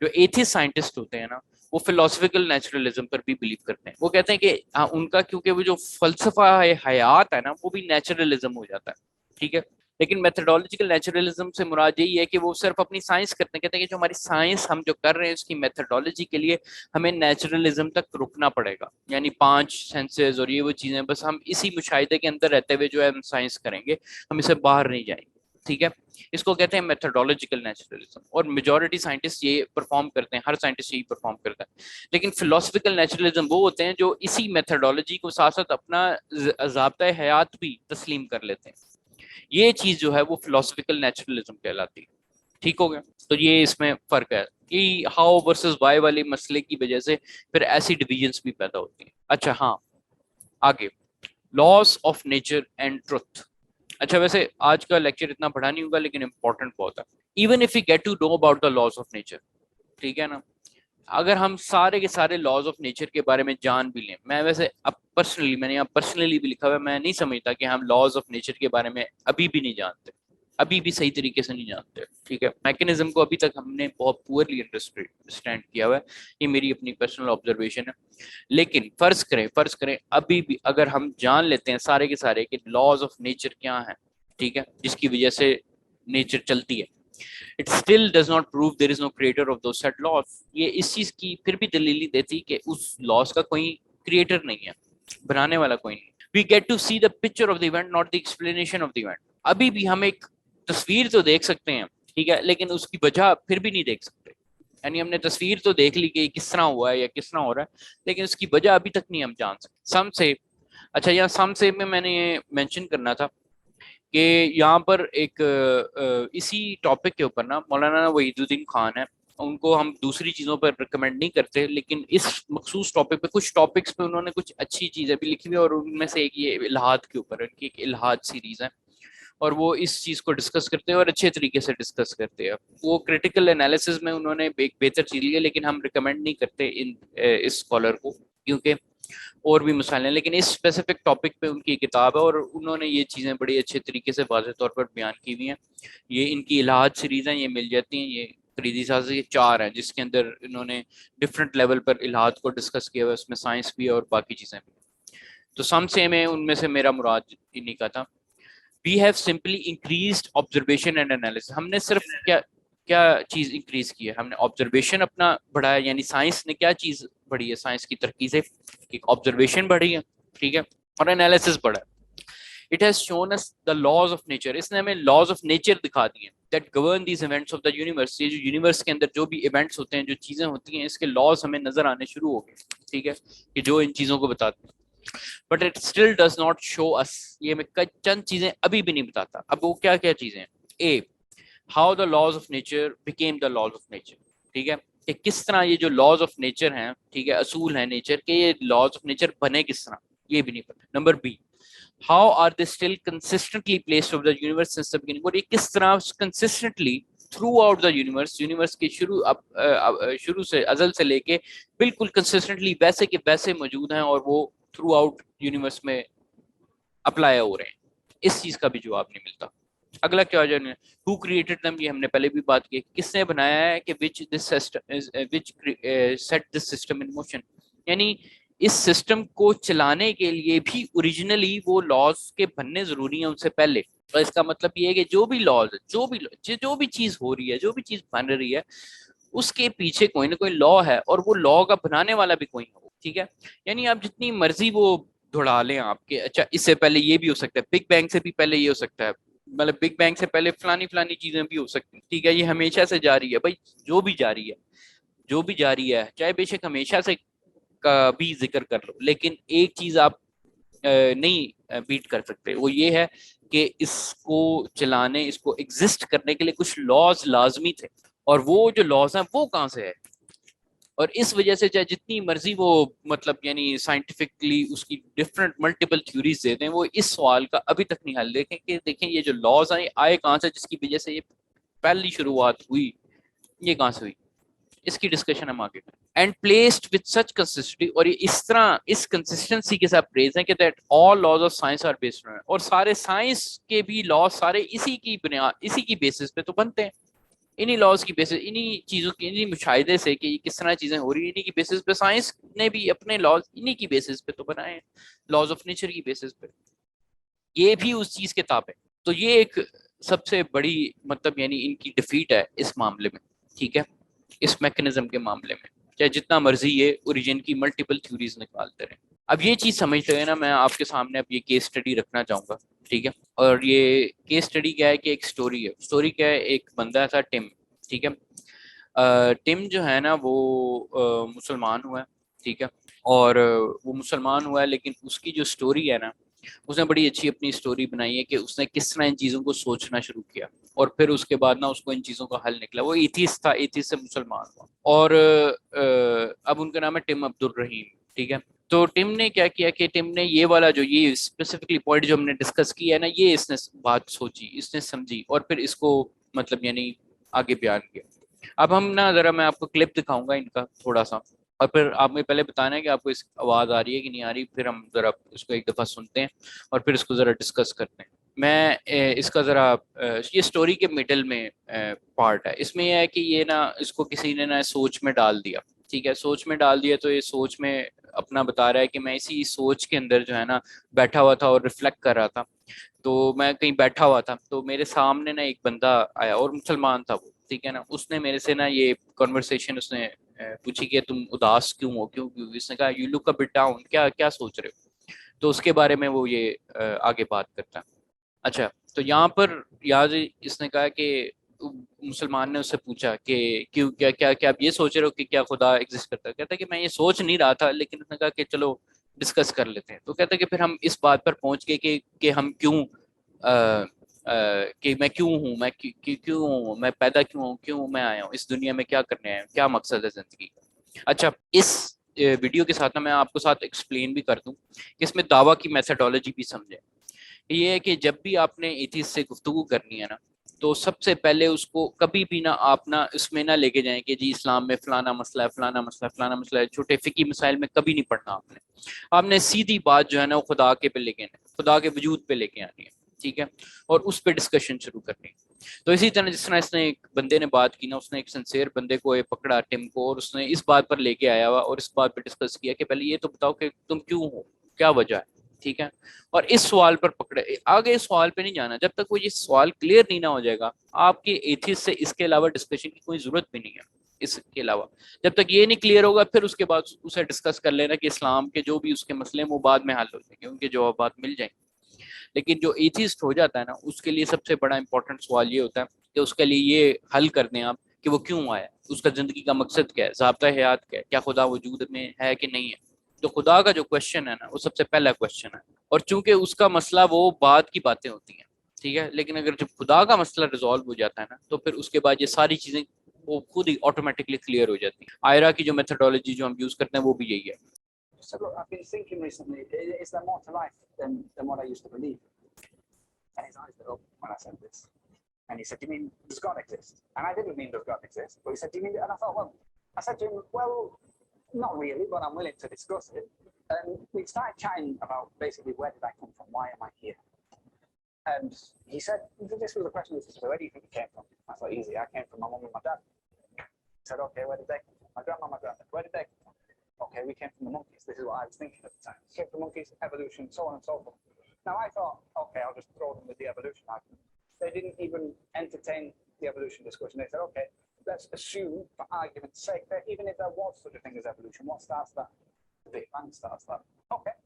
A: جو ایتھیسٹ سائنٹسٹ ہوتے ہیں نا, وہ فلاسفیکل نیچرلزم پر بھی بلیو کرتے ہیں. وہ کہتے ہیں کہ ان کا کیونکہ وہ جو فلسفہ حیات ہے نا وہ بھی نیچرلزم ہو جاتا ہے. ٹھیک ہے. لیکن میتھڈولوجیکل نیچرلزم سے مراد یہی ہے کہ وہ صرف اپنی سائنس کرتے ہیں, کہتے ہیں کہ جو ہماری سائنس ہم جو کر رہے ہیں اس کی میتھڈولوجی کے لیے ہمیں نیچرلزم تک رکنا پڑے گا, یعنی 5 سینسز اور یہ وہ چیزیں بس ہم اسی مشاہدے کے اندر رہتے ہوئے جو ہے ہم سائنس کریں گے, ہم اسے باہر نہیں جائیں گے. ٹھیک ہے. اس کو کہتے ہیں میتھڈولوجیکل نیچرلزم, اور میجورٹی سائنٹسٹ یہ پرفارم کرتے ہیں, ہر سائنٹسٹ یہی پرفارم کرتا ہے. لیکن فلاسفیکل نیچرلزم وہ ہوتے ہیں جو اسی میتھڈولوجی کو ساتھ ساتھ اپنا ضابطۂ حیات بھی تسلیم کر لیتے ہیں. یہ چیز جو ہے وہ فلاسفیکل نیچرلزم کہلاتی ہے. ٹھیک ہو گیا. تو یہ اس میں فرق ہے کہ ہاؤ ورسز وائی والے مسئلے کی وجہ سے پھر ایسی ڈویژنس بھی پیدا ہوتی ہیں. اچھا ہاں, آگے لاس آف نیچر اینڈ ٹروتھ. اچھا, ویسے آج کا لیکچر اتنا بڑا نہیں ہوگا لیکن امپورٹنٹ بہت ہے. Even if you get to know about the laws of nature, ٹھیک ہے نا, اگر ہم سارے کے سارے لاز آف نیچر کے بارے میں جان بھی لیں, میں ویسے اب پرسنلی, میں نے یہاں پرسنلی بھی لکھا ہوا ہے, میں نہیں سمجھتا کہ ہم لاز آف نیچر کے بارے میں ابھی بھی نہیں جانتے, ابھی بھی صحیح طریقے سے نہیں جانتے. ٹھیک ہے. میکنزم کو ابھی تک ہم نے بہت پورلی انڈرسٹینڈ کیا ہوا ہے, یہ میری اپنی پرسنل آبزرویشن ہے. لیکن فرض کریں ابھی بھی اگر ہم جان لیتے ہیں سارے کے سارے کہ لاز آف نیچر کیا ہیں, ٹھیک ہے, جس کی وجہ سے نیچر چلتی ہے, it still does not prove there is no creator of those set laws. یہ اس چیز کی پھر بھی دلیل نہیں دیتی کہ اس لاس کا کوئی کریٹر نہیں ہے, بنانے والا کوئی نہیں. we get to see the picture of the event, not the explanation of the event. ابھی بھی ہم ایک تصویر تو دیکھ سکتے ہیں ٹھیک ہے، لیکن اس کی وجہ پھر بھی نہیں دیکھ سکتے. یعنی ہم نے تصویر تو دیکھ لی کہ کس طرح ہوا ہے یا کس طرح ہو رہا ہے، لیکن اس کی وجہ ابھی تک نہیں ہم جان سکتے. سم سے اچھا، یہاں سم سے میں نے یہ مینشن کرنا تھا کہ یہاں پر ایک اسی ٹاپک کے اوپر نا مولانا وحید الدین خان ہے، ان کو ہم دوسری چیزوں پر ریکمینڈ نہیں کرتے، لیکن اس مخصوص ٹاپک پہ کچھ ٹاپکس پہ انہوں نے کچھ اچھی چیزیں بھی لکھی ہوئی، اور ان میں سے ایک یہ الہاد کے اوپر، ان کی ایک الہاد سیریز ہے، اور وہ اس چیز کو ڈسکس کرتے ہیں اور اچھے طریقے سے ڈسکس کرتے ہیں. وہ کریٹیکل انالیسز میں انہوں نے ایک بہتر چیز لی ہے، لیکن ہم ریکمینڈ نہیں کرتے اس اسکالر کو، کیونکہ اور بھی مسائل ہیں. لیکن اس اسپیسیفک ٹاپک پہ ان کی کتاب ہے، اور انہوں نے یہ چیزیں بڑی اچھے طریقے سے واضح طور پر بیان کی ہوئی ہیں. یہ ان کی الہاد سیریز ہیں، یہ مل جاتی ہیں، یہ فریدی صاحب سے یہ 4 ہیں، جس کے اندر انہوں نے ڈفرینٹ لیول پر الہاد کو ڈسکس کیا ہوا ہے، اس میں سائنس بھی اور باقی چیزیں بھی. تو سم سے میں ان میں سے میرا مراد انہیں کا تھا. We have simply increased observation and analysis. ہم نے صرف کیا کیا چیز انکریز کی ہے؟ ہم نے آبزرویشن اپنا بڑھایا، یعنی سائنس نے کیا چیز بڑھی ہے؟ سائنس کی ترقی سے ایک آبزرویشن بڑھی ہے، ٹھیک ہے، اور انالیسس بڑھا ہے. It has shown us the laws of nature. اس نے ہمیں laws of nature دکھا دی ہیں that govern these events of the universe. یہ جو یونیورس کے اندر جو بھی ایونٹس ہوتے ہیں، جو چیزیں ہوتی ہیں، اس کے laws ہمیں نظر آنے شروع ہو گئے، ٹھیک ہے، کہ جو ان چیزوں کو بتاتے ہیں. But it still does not show us. یہ ہمیں چند چیزیں ابھی بھی نہیں بتاتا. اب وہ کیا کیا چیزیں ہیں؟ Uh, how the laws of nature became the laws of nature. ٹھیک ہے، کہ کس طرح یہ جو لاز آف نیچر ہیں، ٹھیک ہے، اصول ہیں نیچر کے، یہ لاز آف نیچر بنے کس طرح، یہ بھی نہیں پتا. Number B, how are they still consistently placed over the universe since the beginning. اور یہ کس طرح consistently throughout the universe, universe کے شروع سے، ازل سے لے کے بالکل کنسسٹنٹلی ویسے کے ویسے موجود ہیں، اور وہ تھرو آؤٹ یونیورس میں اپلائی ہو رہے ہیں. اس چیز کا بھی جواب نہیں ملتا. اگلا کیا ہو جائے، ہو کریٹڈ دم. یہ ہم نے پہلے بھی بات کی، کس نے بنایا ہے، کہ which set this system in motion. یعنی اس سسٹم کو چلانے کے لیے بھی اوریجنلی وہ لاز کے بننے ضروری ہیں ان سے پہلے. تو اس کا مطلب یہ ہے کہ جو بھی لاز، جو بھی چیز ہو رہی ہے، جو بھی چیز بن رہی ہے، اس کے پیچھے کوئی نہ کوئی لا ہے، اور وہ لا کا بنانے والا بھی کوئی ہو. ٹھیک ہے، یعنی آپ جتنی مرضی وہ دوڑا لیں آپ کے، اچھا اس سے پہلے یہ بھی ہو سکتا ہے، بگ بینگ سے بھی پہلے یہ ہو سکتا ہے، مطلب بگ بینگ سے پہلے فلانی چیزیں بھی ہو سکتی ہیں. ٹھیک ہے، یہ ہمیشہ سے جاری ہے بھائی. جو بھی جاری ہے چاہے بے شک ہمیشہ سے کا بھی ذکر کر لو، لیکن ایک چیز آپ نہیں بیٹ کر سکتے، وہ یہ ہے کہ اس کو چلانے، اس کو ایگزسٹ کرنے کے لیے کچھ لاز لازمی تھے. اور وہ جو لاز ہیں وہ کہاں سے ہے؟ اور اس وجہ سے چاہے جتنی مرضی وہ مطلب یعنی سائنٹیفکلی اس کی ڈفرینٹ ملٹیپل تھیوریز دیتے ہیں، وہ اس سوال کا ابھی تک نہیں حل. دیکھیں یہ جو لاز آئے کہاں سے، جس کی وجہ سے یہ پہلی شروعات ہوئی، یہ کہاں سے ہوئی، اس کی ڈسکشن ہم آگے کریں. And placed with such consistency. اور یہ اس طرح اس کنسسٹنسی کے ساتھ پریز ہیں کہ that all laws of science are based on. اور سارے سائنس کے بھی لاز سارے اسی کی بنیاد، اسی کی بیسس پہ تو بنتے ہیں. انہی لاز کی بیسس، انہی چیزوں کی، انہی مشاہدے سے کہ کس طرح چیزیں ہو رہی ہیں، انہی کی بیسس پہ سائنس نے بھی اپنے لاز انہی کی بیسس پہ تو بنائے ہیں، لاز آف نیچر کی بیسس پہ. یہ بھی اس چیز کے تابع. تو یہ ایک سب سے بڑی مطلب یعنی ان کی ڈیفیٹ ہے اس معاملے میں. ٹھیک ہے، اس میکنزم کے معاملے میں، چاہے جتنا مرضی یہ اوریجن کی ملٹیپل تھیوریز نکالتے رہیں. اب یہ چیز سمجھتے ہیں نا، میں آپ کے سامنے اب یہ کیس اسٹڈی رکھنا چاہوں گا. ٹھیک ہے، اور یہ کیس اسٹڈی کیا ہے کہ ایک سٹوری ہے. سٹوری کیا ہے؟ ایک بندہ تھا ٹم. ٹھیک ہے، ٹم جو ہے نا وہ مسلمان ہوا ہے. ٹھیک ہے، اور وہ مسلمان ہوا ہے، لیکن اس کی جو سٹوری ہے نا، اس نے بڑی اچھی اپنی سٹوری بنائی ہے کہ اس نے کس طرح ان چیزوں کو سوچنا شروع کیا، اور پھر اس کے بعد نا اس کو ان چیزوں کا حل نکلا. وہ ایتھیسٹ تھا، ایتھیسٹ سے مسلمان ہوا، اور اب ان کا نام ہے ٹم عبد الرحیم. ٹھیک ہے، تو ٹم نے کیا کیا کہ ٹم نے یہ والا جو یہ اسپیسیفکلی پوائنٹ جو ہم نے ڈسکس کیا ہے نا، یہ اس نے بات سوچی، اس نے سمجھی، اور پھر اس کو مطلب یعنی آگے بیان کیا. اب ہم نا ذرا میں آپ کو کلپ دکھاؤں گا ان کا تھوڑا سا، اور پھر آپ میں پہلے بتانا ہے کہ آپ کو اس آواز آ رہی ہے کہ نہیں آ رہی. پھر ہم ذرا اس کو ایک دفعہ سنتے ہیں، اور پھر اس کو ذرا ڈسکس کرتے ہیں. میں اس کا ذرا یہ سٹوری کے مڈل میں پارٹ ہے. اس میں یہ ہے کہ یہ نا اس کو کسی نے نا سوچ میں ڈال دیا. ٹھیک ہے، سوچ میں ڈال دیا. تو یہ سوچ میں اپنا بتا رہا ہے کہ میں اسی سوچ کے اندر جو ہے نا بیٹھا ہوا تھا اور ریفلیکٹ کر رہا تھا. تو میں کہیں بیٹھا ہوا تھا، تو میرے سامنے نا ایک بندہ آیا، اور مسلمان تھا وہ. ٹھیک ہے نا، اس نے میرے سے نا یہ کنورسیشن اس نے پوچھی کہ تم اداس کیوں ہو، کیوں اس نے کہا you look a bit down, کیا سوچ رہے ہو. تو اس کے بارے میں وہ یہ آگے بات کرتا ہے. اچھا، تو یہاں پر یاد اس نے کہا کہ مسلمان نے اس سے پوچھا کہ کیوں کیا کیا کیا آپ یہ سوچ رہے ہو کہ کیا خدا ایگزسٹ کرتا ہے؟ کہتا ہے کہ میں یہ سوچ نہیں رہا تھا، لیکن اس نے کہا کہ چلو ڈسکس کر لیتے ہیں. تو کہتا ہے کہ پھر ہم اس بات پر پہنچ گئے کہ ہم کیوں کہ میں کیوں ہوں، میں کیوں ہوں، میں پیدا کیوں ہوں، کیوں میں آیا ہوں اس دنیا میں، کیا کرنے آیا ہوں، کیا مقصد ہے زندگی کا. اچھا، اس ویڈیو کے ساتھ میں آپ کو ساتھ ایکسپلین بھی کر دوں کہ اس میں دعویٰ کی میتھڈالوجی بھی سمجھیں. یہ ہے کہ جب بھی آپ نے ایتھیسٹ سے گفتگو کرنی ہے نا، تو سب سے پہلے اس کو کبھی بھی نہ آپ نہ اس میں نہ لے کے جائیں کہ جی اسلام میں فلانا مسئلہ ہے، فلانا مسئلہ ہے، فلانا مسئلہ ہے. چھوٹے فقی مسائل میں کبھی نہیں پڑھنا آپ نے سیدھی بات جو ہے نا وہ خدا کے پہ لے کے آنی ہے، خدا کے وجود پہ لے کے آنی ہے. ٹھیک ہے، اور اس پہ ڈسکشن شروع کرنی. تو اسی طرح جس طرح اس نے ایک بندے نے بات کی نا، اس نے ایک سنسیئر بندے کو پکڑا ٹم کو، اور اس نے اس بات پر لے کے آیا ہوا اور اس بات پہ ڈسکس کیا کہ پہلے یہ تو بتاؤ کہ تم کیوں ہو، کیا وجہ ہے. ٹھیک ہے، اور اس سوال پر پکڑے، آگے اس سوال پہ نہیں جانا جب تک وہ یہ سوال کلیئر نہیں نہ ہو جائے گا. آپ کے ایتھیسٹ سے اس کے علاوہ ڈسکشن کی کوئی ضرورت بھی نہیں ہے. اس کے علاوہ جب تک یہ نہیں کلیئر ہوگا، پھر اس کے بعد اسے ڈسکس کر لینا کہ اسلام کے جو بھی اس کے مسئلے ہیں وہ بعد میں حل ہو جائیں گے، ان کے جوابات مل جائیں گے. لیکن جو ایتھیسٹ ہو جاتا ہے نا، اس کے لیے سب سے بڑا امپورٹنٹ سوال یہ ہوتا ہے کہ اس کے لیے یہ حل کر دیں آپ کہ وہ کیوں آیا، اس کا زندگی کا مقصد کیا ہے، ضابطہ حیات کیا ہے، کیا خدا وجود میں ہے کہ نہیں ہے. تو خدا کا جو کوشچن ہے نا، وہ سب سے پہلا کوشچن ہے. اور چونکہ اس کا مسئلہ وہ بعد کی باتیں ہوتی ہیں، ٹھیک ہے، لیکن اگر جب خدا کا مسئلہ ریزالو ہو جاتا ہے نا، تو پھر اس کے بعد یہ ساری چیزیں وہ خود ہی آٹومیٹکلی کلیئر ہو جاتی ہیں. آئرا کی جو میتھڈالوجی جو ہم یوز کرتے ہیں وہ بھی یہی ہے.
B: So look, I've been thinking recently, is there more to life than what I used to believe? And his eyes lit up when I said this. And he said, do you mean, does God exist? And I didn't mean, does God exist? But he said, do you mean, and I thought, well, I said to him, well, not really, but I'm willing to discuss it. And we started chatting about basically where did I come from? Why am I here? And he said, this was a question, where do you think you came from? I thought, easy, I came from my mum and my dad. He said, okay, where did they come from? My grandma, my granddad, where did they come from? Okay, we came from the monkeys. This is what I was thinking at the time. Came from monkeys, evolution, so on and so forth. Now I thought, okay, I'll just throw them with the evolution argument. They didn't even entertain the evolution discussion. They said, okay, let's assume, for argument's sake, that even if there was such a thing as evolution, what starts that? The Big Bang starts that. Okay,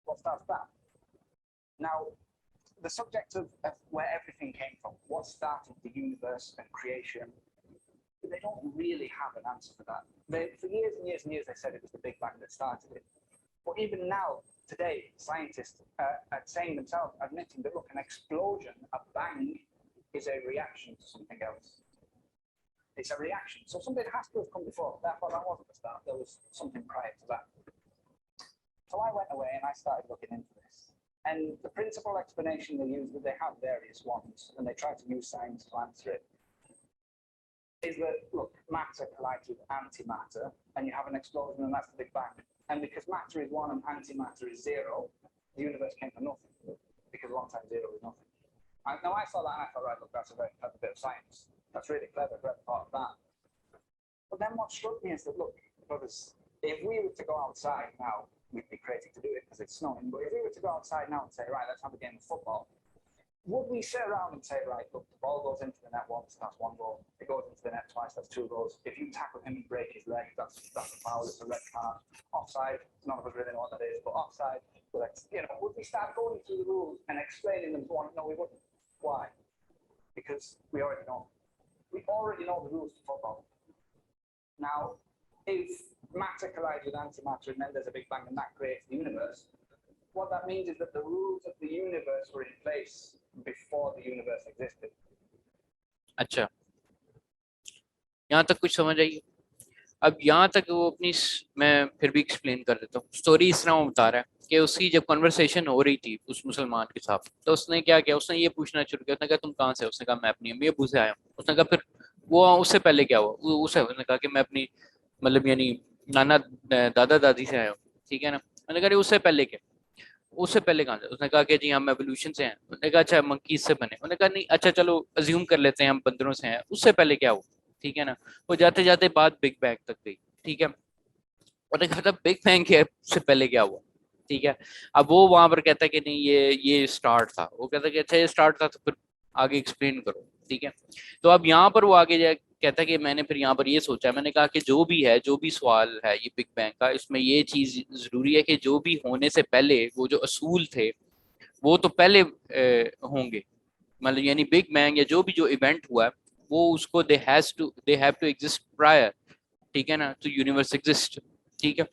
B: what starts that? Now, the subject of where everything came from, what started the universe and creation, they don't really have an answer for that. For years and years and years, they said it was the Big Bang that started it. But even now, today, scientists are saying themselves, admitting that, look, an explosion, a bang, is a reaction to something else. It's a reaction. So something has to have come before. Therefore, that wasn't the start. There was something prior to that. So I went away and I started looking into this. And the principal explanation they use, they have various ones, and they try to use science to answer it, is that, look, matter collides with antimatter, and you have an explosion, and that's the Big Bang. And because matter is 1 and antimatter is 0, the universe came from nothing, because 1 times 0 is nothing. And now I saw that, and I thought, right, look, that's a very clever bit of science. That's really clever, great part of that. But then what struck me is that, look, brothers, if we were to go outside now, we'd be crazy to do it because it's snowing, but if we were to go outside now and say, right, let's have a game of football, would we sit around and say, right, look, the ball goes into the net once, that's 1 goal. It goes into the net twice, that's 2 goals. If you tackle him and break his leg, that's a foul, it's a red card. Offside, none of us really know what that is, but offside, but would we start going through the rules and explaining them to one? No, we wouldn't. Why? Because we already know. We already know the rules of football. Now, if matter collides with antimatter and then there's a Big Bang and that creates the universe, what that means is that the rules of the universe were in place before the universe existed.
A: اچھا، یہاں تک کچھ سمجھ آئیے؟ اب یہاں تک وہ اپنی میں پھر بھی ایکسپلین کر دیتا ہوں. اسٹوری اس طرح وہ بتا رہا ہے کہ اس کی جب کنورسیشن ہو رہی تھی اس مسلمان کے ساتھ، تو اس نے کیا کیا، اس نے یہ پوچھنا شروع کیا. اس نے کہا تم کہاں سے؟ اس نے کہا میں اپنی امی ابو سے آیا ہوں. اس نے کہا پھر وہ اس سے پہلے کیا ہوا؟ اس نے کہا کہ میں اپنی مطلب یعنی نانا دادا دادی سے آیا ہوں. ٹھیک ہے نا. میں نے کہا اس سے پہلے کیا؟ اس سے پہلے کہاں سے؟ اس نے کہا کہ جی ہم ایوولوشن سے ہیں. انہوں نے کہا اچھا منکیز سے بنے. انہوں نے کہا نہیں اچھا چلو ازیوم کر لیتے ہیں ہم بندروں سے ہیں. اس سے پہلے کیا ہوا؟ ٹھیک ہے نا. وہ جاتے جاتے بات بگ بینگ تک گئی. ٹھیک ہے. اور نے کہا تھا بگ بینگ سے پہلے کیا ہوا. ٹھیک ہے. اب وہ وہاں پر کہتا ہے کہ نہیں یہ اسٹارٹ تھا. وہ کہتا ہے کہ اچھا یہ اسٹارٹ تھا تو پھر آگے ایکسپلین کرو. ٹھیک ہے. تو اب یہاں پر وہ آگے جائے کہتا ہے کہ میں نے پھر یہاں پر یہ سوچا، میں نے کہا کہ جو بھی ہے، جو بھی سوال ہے یہ بگ بینگ کا، اس میں یہ چیز ضروری ہے کہ جو بھی ہونے سے پہلے وہ جو اصول تھے وہ تو پہلے ہوں گے. مطلب یعنی بگ بینگ یا جو بھی جو ایونٹ ہوا ہے وہ اس کو they have to exist prior, ٹھیک ہے نا, to universe exist, ٹھیک ہے.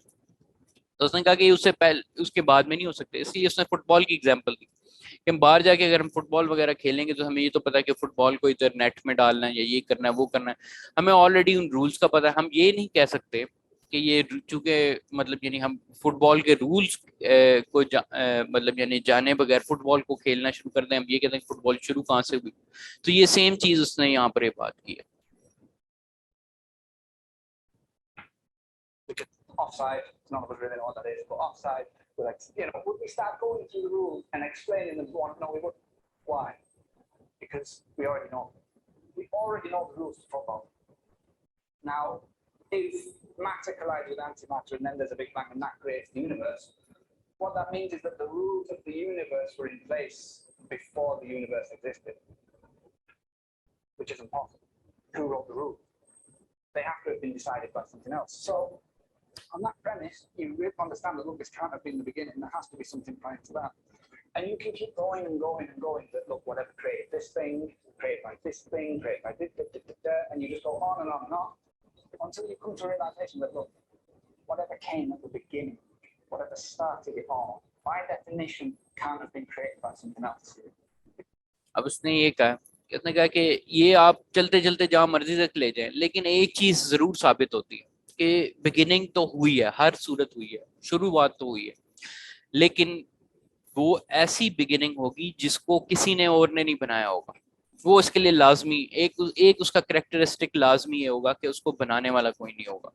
A: تو اس نے کہا کہ اس سے پہلے اس کے بعد میں نہیں ہو سکتے, اس لیے اس نے فٹ بال کی ایگزامپل دی کہ ہم باہر جا کے اگر ہم فٹ بال وغیرہ کھیلیں گے تو ہمیں یہ تو پتا ہے کہ فٹ بال کو ادھر نیٹ میں ڈالنا ہے یا یہ کرنا ہے وہ کرنا ہے, ہمیں آلریڈی ان رولس کا پتا ہے. ہم یہ نہیں کہہ سکتے کہ یہ چونکہ مطلب یعنی ہم فٹ بال کے رولس کو مطلب یعنی جانے بغیر فٹ بال کو کھیلنا شروع کر دیں, ہم یہ کہتے ہیں کہ فٹ بال شروع کہاں سے ہوئی. تو یہ سیم چیز اس نے یہاں پر یہ بات کی ہے.
B: Offside, none of us really know what that is, but offside, like, would we start going through the rules and explaining them? No, we wouldn't. Why? Because we already know. We already know the rules of football. Now, if matter collides with antimatter and then there's a big bang and that creates the universe, what that means is that the rules of the universe were in place before the universe existed, which isn't possible. Who wrote the rules? They have to have been decided by something else. So, on that premise, you really understand that, look, this can't have been the beginning. There has to be something prior to that. And you can keep going and going and going that, look, whatever created this thing, created by this thing, created by this, and you just go on and on and on until you come to a realization that, look, whatever came at the beginning, whatever started it all, by definition, can't have been created by something else.
A: اب اس نے یہ کہا, اس نے کہا کہ یہ آپ چلتے چلتے جہاں مرضی تک لے جائیں, لیکن ایک چیز ضرور ثابت ہوتی ہے کہ بگننگ تو ہوئی ہے, ہر صورت ہوئی ہے, شروعات تو ہوئی ہے, لیکن وہ ایسی بگننگ ہوگی جس کو کسی نے اور نے نہیں بنایا ہوگا. وہ اس کے لیے لازمی ایک اس کا کریکٹرسٹک لازمی یہ ہوگا کہ اس کو بنانے والا کوئی نہیں ہوگا.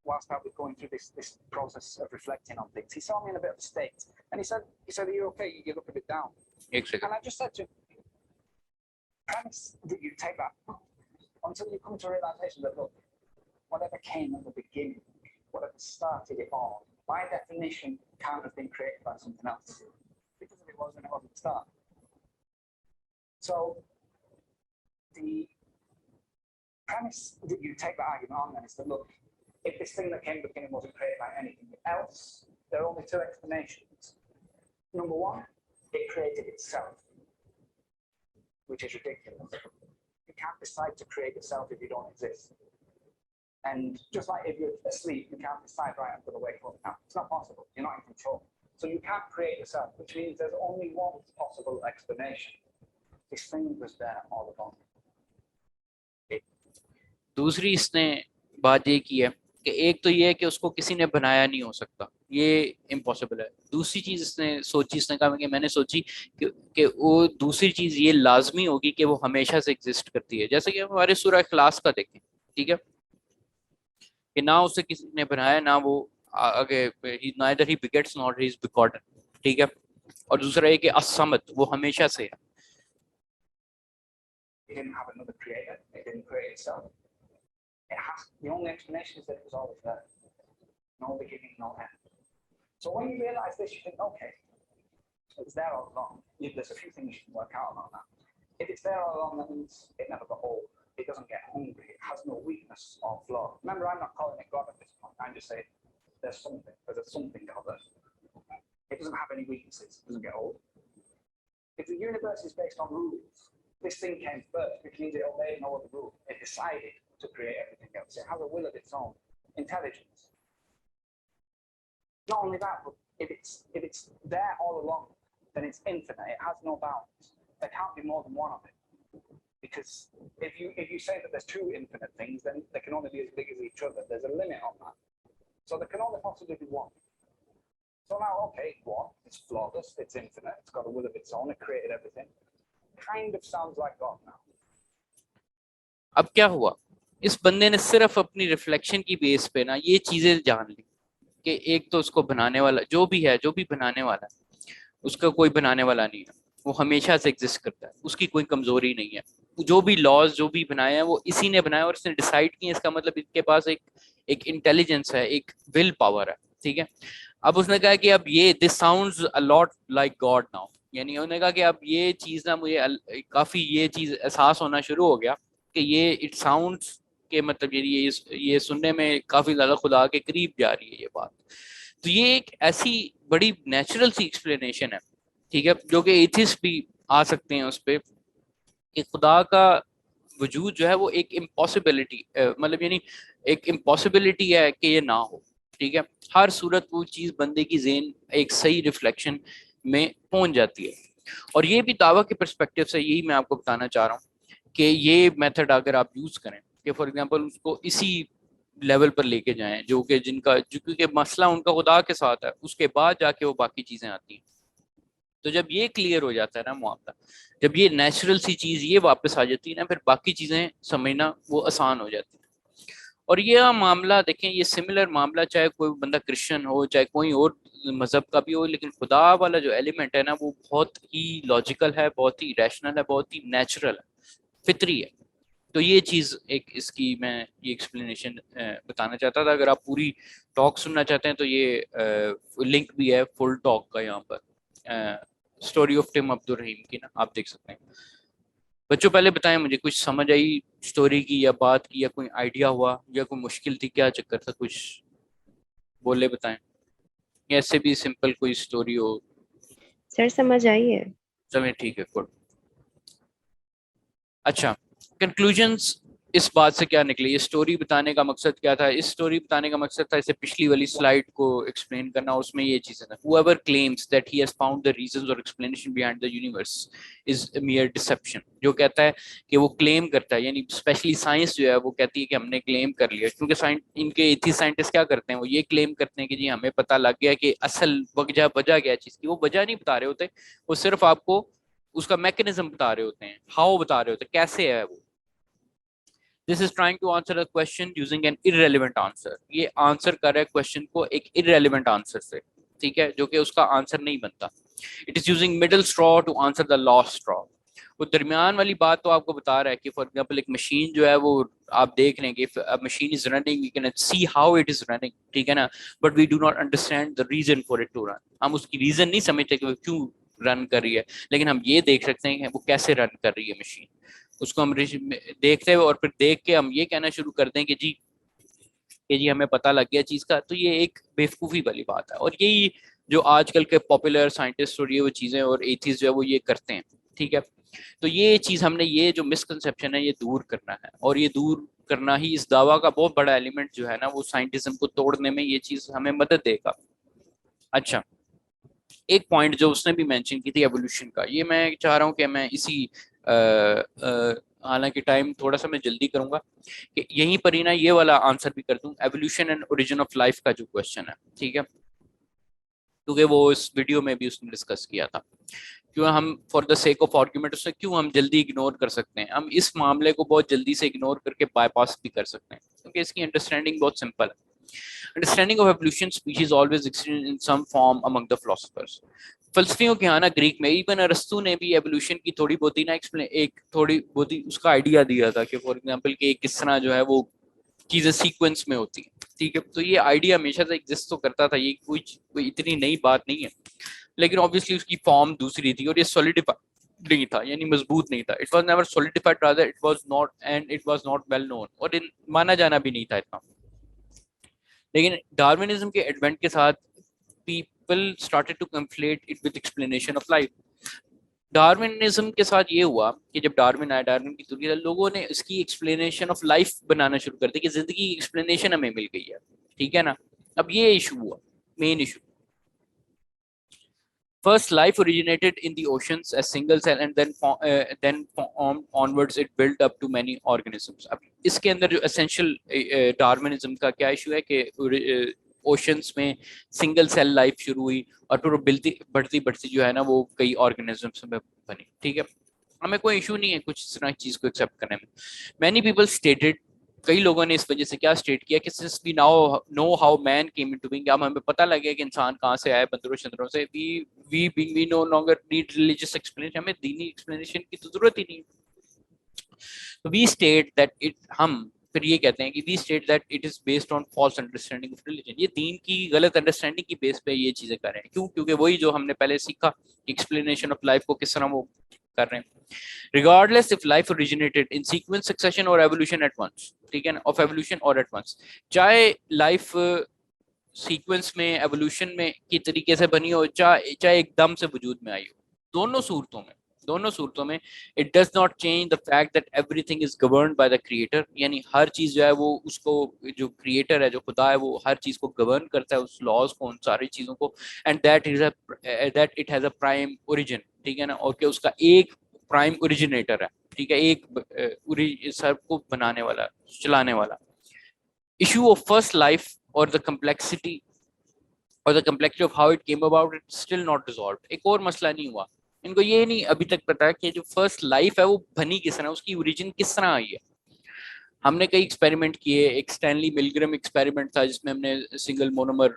B: Whilst I was going through this process of reflecting on things, he saw me in a bit of a state, and he said, "Are you okay? You look a bit down."
A: ایک second.
B: And I just said to him, "Premise that you take that until you come to a realization that, look, whatever came at the beginning, whatever started it all, by definition, can't have been created by something else. Because if it wasn't, it wasn't the start." So, the premise that you take that argument on then is that, look, if this thing that came at the beginning wasn't created by anything else, there are only two explanations. Number one, it created itself, which is ridiculous. You can't decide to create yourself if you don't exist. And just like if you're asleep, you can't decide, right, I'm going to wake up now. It's not possible. You're not in control. So you can't create yourself, which means there's only one possible explanation. This thing was there all along.
A: دوسری اس نے بات یہ کی ہے کہ ایک تو یہ ہے کہ اس کو کسی نے بنایا نہیں ہو سکتا, یہ امپاسبل ہے. دوسری چیز اس نے سوچی, اس نے کہا کہ میں نے سوچی کہ وہ دوسری چیز یہ لازمی ہوگی کہ وہ ہمیشہ سے ایگزسٹ کرتی ہے. جیسے کہ ہمارے سورہ اخلاص کا دیکھیں, ٹھیک ہے, کہ نہ اسے کسی نے بنایا نہ وہ آگے, neither he begets nor he is begotten, ٹھیک ہے. اور دوسرا یہ کہ الصمد, وہ ہمیشہ سے ہے.
B: It didn't have another creator. It didn't create itself. The only explanation is that it was always there. No beginning, no end. So when you realize this, you think, okay, it was there all along. There's a few things you can work out on that. If it's there all along, that means it never got old. It doesn't get hungry. It has no weakness or flaw. Remember, I'm not calling it God at this point. I'm just saying there's something. There's a something out there. It doesn't have any weaknesses. It doesn't get old. If the universe is based on rules, this thing came first, which means it obeyed no other rule. It decided to create everything else. It has a will of its own, intelligence. Not only that, but if it's there all along, then it's infinite. It has no bounds. There can't be more than one of it. Because if you say that there's two infinite things, then they can only be as big as each other. There's a limit on that. So there can only possibly be one. So now, okay, one, it's flawless, it's infinite, it's got a will of its own, it created everything. Kind of sounds like God now.
A: اب کیا ہوا, اس بندے نے صرف اپنی reflection کی بیس پہ نا یہ چیزیں جان لی کہ ایک تو اس کو بنانے والا جو بھی ہے, جو بھی بنانے والا ہے, اس کا کوئی بنانے والا نہیں ہے, وہ ہمیشہ سے ایگزسٹ کرتا ہے, اس کی کوئی کمزوری نہیں ہے. جو بھی لاز جو بھی بنائے ہیں وہ اسی نے بنایا اور اس نے ڈیسائیڈ کی. اس کا مطلب اس کے پاس ایک انٹیلیجنس ہے, ایک ول پاور ہے, ٹھیک ہے. اب اس نے کہا کہ اب یہ دس ساؤنڈز اے لاٹ لائک گاڈ ناؤ, یعنی انہوں نے کہا کہ اب یہ چیز نا مجھے کافی یہ چیز احساس ہونا شروع ہو گیا کہ یہ اٹ ساؤنڈز کہ مطلب یہ سننے میں کافی زیادہ خدا کے قریب جا رہی ہے یہ بات. تو یہ ایک ایسی بڑی نیچرل سی ایکسپلینیشن ہے, ٹھیک ہے, جو کہ ایتھسٹ بھی آ سکتے ہیں اس پہ کہ خدا کا وجود جو ہے وہ ایک امپاسبلٹی مطلب یعنی ایک امپاسبلٹی ہے کہ یہ نہ ہو. ٹھیک ہے, ہر صورت وہ چیز بندے کی ذہن ایک صحیح ریفلیکشن میں پہنچ جاتی ہے. اور یہ بھی دعویٰ کے پرسپیکٹو سے یہی میں آپ کو بتانا چاہ رہا ہوں کہ یہ میتھڈ اگر آپ یوز کریں کہ فار ایگزامپل اس کو اسی لیول پر لے کے جائیں جو کہ جن کا جو کیونکہ مسئلہ ان کا خدا کے ساتھ ہے, اس کے بعد جا کے وہ باقی چیزیں آتی ہیں. تو جب یہ کلیئر ہو جاتا ہے نا معاملہ, جب یہ نیچرل سی چیز یہ واپس آ جاتی ہے نا, پھر باقی چیزیں سمجھنا وہ آسان ہو جاتی ہے. اور یہ معاملہ دیکھیں, یہ سملر معاملہ چاہے کوئی بندہ کرسچن ہو چاہے کوئی اور مذہب کا بھی ہو, لیکن خدا والا جو ایلیمنٹ ہے نا وہ بہت ہی لاجیکل ہے, بہت ہی ریشنل ہے, بہت ہی نیچرل ہے, فطری ہے. تو یہ چیز ایک اس کی میں یہ ایکسپلینیشن بتانا چاہتا تھا. اگر آپ پوری ٹاک سننا چاہتے ہیں تو یہ لنک بھی ہے فل ٹاک کا یہاں پر, اسٹوری آف ٹم عبد الرحیم کی نا, آپ دیکھ سکتے ہیں. بچوں پہلے بتائیں مجھے کچھ سمجھ آئی اسٹوری کی یا بات کی, یا کوئی آئیڈیا ہوا یا کوئی مشکل تھی, کیا چکر تھا, کچھ بولے بتائیں. یا ایسے بھی سمپل کوئی اسٹوری ہو.
C: سر سمجھ آئی ہے.
A: چلیں ٹھیک ہے, گڈ. اچھا, کنکلوژنس اس بات سے کیا نکلی, یہ اسٹوری بتانے کا مقصد کیا تھا؟ اس اسٹوری بتانے کا مقصد تھا اسے پچھلی والی سلائڈ کو ایکسپلین کرنا, اس میں یہ چیزیں تھا. whoever claims that he has found the reasons or explanation behind the universe is a mere deception. جو کہتا ہے کہ وہ کلیم کرتا ہے, یعنی اسپیشلی سائنس جو ہے وہ کہتی ہے کہ ہم نے کلیم کر لیا, کیونکہ ان کے ایتھیسٹ سائنٹسٹ کیا کرتے ہیں, وہ یہ کلیم کرتے ہیں کہ جی ہمیں پتہ لگ گیا کہ اصل وجہ کیا چیز کی. وہ وجہ نہیں بتا رہے ہوتے, وہ صرف آپ کو اس کا میکنزم بتا رہے ہوتے ہیں, ہاؤ بتا رہے ہوتے ہیں, کیسے ہے وہ. This is trying to answer a question using an irrelevant answer. یہ آنسر کر رہا ہے کوشچن کو ایک irrelevant آنسر سے, ٹھیک ہے, جو کہ اس کا آنسر نہیں بنتا. It is using middle straw to answer the lost straw. وہ درمیان والی بات تو آپ کو بتا رہا ہے کہ فار ایگزامپل ایک مشین جو ہے وہ آپ دیکھ رہے ہیں کہ machine is running, we can see how it is running, ٹھیک ہے نا, but we do not understand the reason for it to run. ہم اس کی ریزن نہیں سمجھتے کہ وہ کیوں رن کر رہی ہے, لیکن ہم یہ دیکھ سکتے ہیں کہ وہ کیسے رن کر رہی ہے مشین. اس کو ہم دیکھتے ہوئے اور پھر دیکھ کے ہم یہ کہنا شروع کر دیں کہ جی ہمیں پتہ لگ گیا چیز کا. تو یہ ایک بیوقوفی والی بات ہے, اور یہی جو آج کل کے پاپولر سائنٹسٹ اور یہ وہ چیزیں اور ایتھیسٹ جو ہے وہ یہ کرتے ہیں, ٹھیک ہے. تو یہ چیز ہم نے یہ جو مسکنسیپشن ہے یہ دور کرنا ہے, اور یہ دور کرنا ہی اس دعویٰ کا بہت بڑا ایلیمنٹ جو ہے نا وہ سائنٹزم کو توڑنے میں یہ چیز ہمیں مدد دے گا. اچھا, ایک پوائنٹ جو اس نے بھی مینشن کی تھی ایوولوشن کا, یہ میں چاہ رہا ہوں کہ میں اسی حالانکہ ٹائم تھوڑا سا میں جلدی کروں گا کہ یہیں پر ہی نا یہ والا آنسر بھی کر دوں, evolution and origin of life کا جو کوشچن ہے, ٹھیک ہے, کیونکہ وہ اس ویڈیو میں بھی اس نے ڈسکس کیا تھا. کیوں ہم for the sake of argument اس سے کیوں ہم جلدی اگنور کر سکتے ہیں, ہم اس معاملے کو بہت جلدی سے اگنور کر کے بائی پاس بھی کر سکتے ہیں, کیونکہ اس کی انڈرسٹینڈنگ بہت سمپل ہے. Understanding of evolution species always existed in some form among the philosophers. فلسفیوں کے آنا گریک میں ایون ارسطو نے بھی ایوولوشن کی تھوڑی بہت نا ایک تھوڑی بہت اس کا آئیڈیا دیا تھا کہ فار ایگزامپل کہ کس طرح جو ہے وہ چیزیں سیکوینس میں ہوتی ہیں, ٹھیک ہے. تو یہ آئیڈیا ہمیشہ سے ایگزسٹ تو کرتا تھا, یہ کوئی اتنی نئی بات نہیں ہے, لیکن obviously اس کی فارم دوسری تھی اور یہ سولیڈیفائی نہیں تھا, یعنی مضبوط نہیں تھا. It was never solidified, rather it was not, and it was not well known, اور مانا جانا بھی نہیں تھا اتنا. لیکن ڈارونزم کے ایڈوینٹ کے ساتھ people started to conflate it with explanation of life. Darwinism کے ساتھ یہ ہوا کہ جب ڈارون آیا, ڈارون کی تھیوری, لوگوں نے اس کی ایکسپلینیشن آف لائف بنانا شروع کر دی کہ زندگی کی ایکسپلینیشن ہمیں مل گئی ہے, ٹھیک ہے نا. اب یہ ایشو ہوا, main issue. First, life originated in the oceans as single cell and then onwards it built up to many organisms. اب اس کے اندر جو essential ڈارونزم کا کیا ایشو ہے کہ اوشنس میں سنگل سیل لائف شروع ہوئی اور پھر وہ بڑھتی جو ہے نا وہ کئی آرگنزمس میں بنی, ٹھیک ہے. ہمیں کوئی ایشو نہیں ہے کچھ اس طرح چیز کو ایکسیپٹ کرنے میں. مینی پیپل اسٹیٹڈ, کئی لوگوں نے اس وجہ سے کیا اسٹیٹ کیا کہ since we now know how man came into being, اب ہمیں پتہ لگ گیا کہ انسان کہاں سے آئے, بندروں شندروں سے, we no longer need religious explanation, ہمیں دینی ایکسپلینیشن کی تو ضرورت ہی نہیں. we state that ہم پھر یہ کہتے ہیں کہ we state that it is based on false understanding of religion. یہ دین کی غلط انڈرسٹینڈنگ کی بیس پہ یہ چیزیں کر رہے ہیں. کیوں؟ کیونکہ وہی جو ہم نے پہلے سیکھا ایکسپلینیشن آف لائف کو کس طرح وہ کر رہے ہیں. regardless if life originated in sequence, succession or evolution at once, ٹھیک ہے نا, of evolution or at once, چاہے لائف سیکوینس میں ایوولوشن میں کی طریقے سے بنی ہو, چاہے ایک دم سے وجود میں آئی ہو, دونوں صورتوں میں دونوں صورتوں میں it does not change the fact that everything is governed by the creator, یعنی ہر چیز جو ہے وہ اس کو جو کریٹر ہے جو خدا ہے وہ ہر چیز کو گورن کرتا ہے اس لاز کو ان ساری چیزوں کو, and that it has a prime origin, ٹھیک ہے نا, اور کہ اس کا ایک پرائم اوریجنیٹر ہے, ٹھیک ہے, ایک سب کو بنانے والا چلانے والا. ایشو آف فرسٹ لائف اور the complexity of how it came about it's still not resolved. ایک اور مسئلہ نہیں ہوا, ان کو یہ نہیں ابھی تک پتا کہ جو فرسٹ لائف ہے وہ بنی کس طرح, اس کی اوریجن کس طرح آئی ہے. ہم نے کئی ایکسپیریمنٹ کیے, ایک اسٹینلی ملگرم ایکسپیریمنٹ تھا جس میں ہم نے سنگل مونومر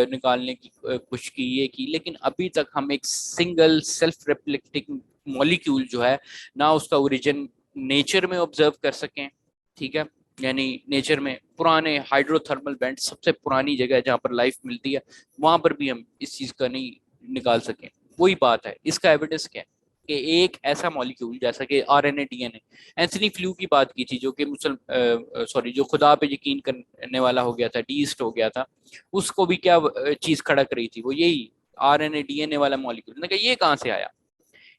A: نکالنے کی کوشش کی, یہ کی, لیکن ابھی تک ہم ایک سنگل سیلف ریپلیکیٹنگ مالیکیول جو ہے نہ اس کا اوریجن نیچر میں آبزرو کر سکیں, ٹھیک ہے, یعنی نیچر میں پرانے ہائیڈرو تھرمل وینٹ سب سے پرانی جگہ ہے جہاں پر لائف ملتی ہے, وہاں پر بھی ہم اس چیز کا نہیں نکال سکیں. وہی بات ہے, اس کا ایویڈنس کیا ہے کہ ایک ایسا مالیکیول جیسا کہ R N A D N A, Anthony Flew کی بات کی تھی جو کہ جو خدا پہ یقین کرنے والا ہو گیا تھا, ڈیسٹ ہو گیا تھا, اس کو بھی کیا چیز کھڑک رہی تھی, وہ یہی R N A D N A والا مالیکیول. نے کہا یہ کہاں سے آیا,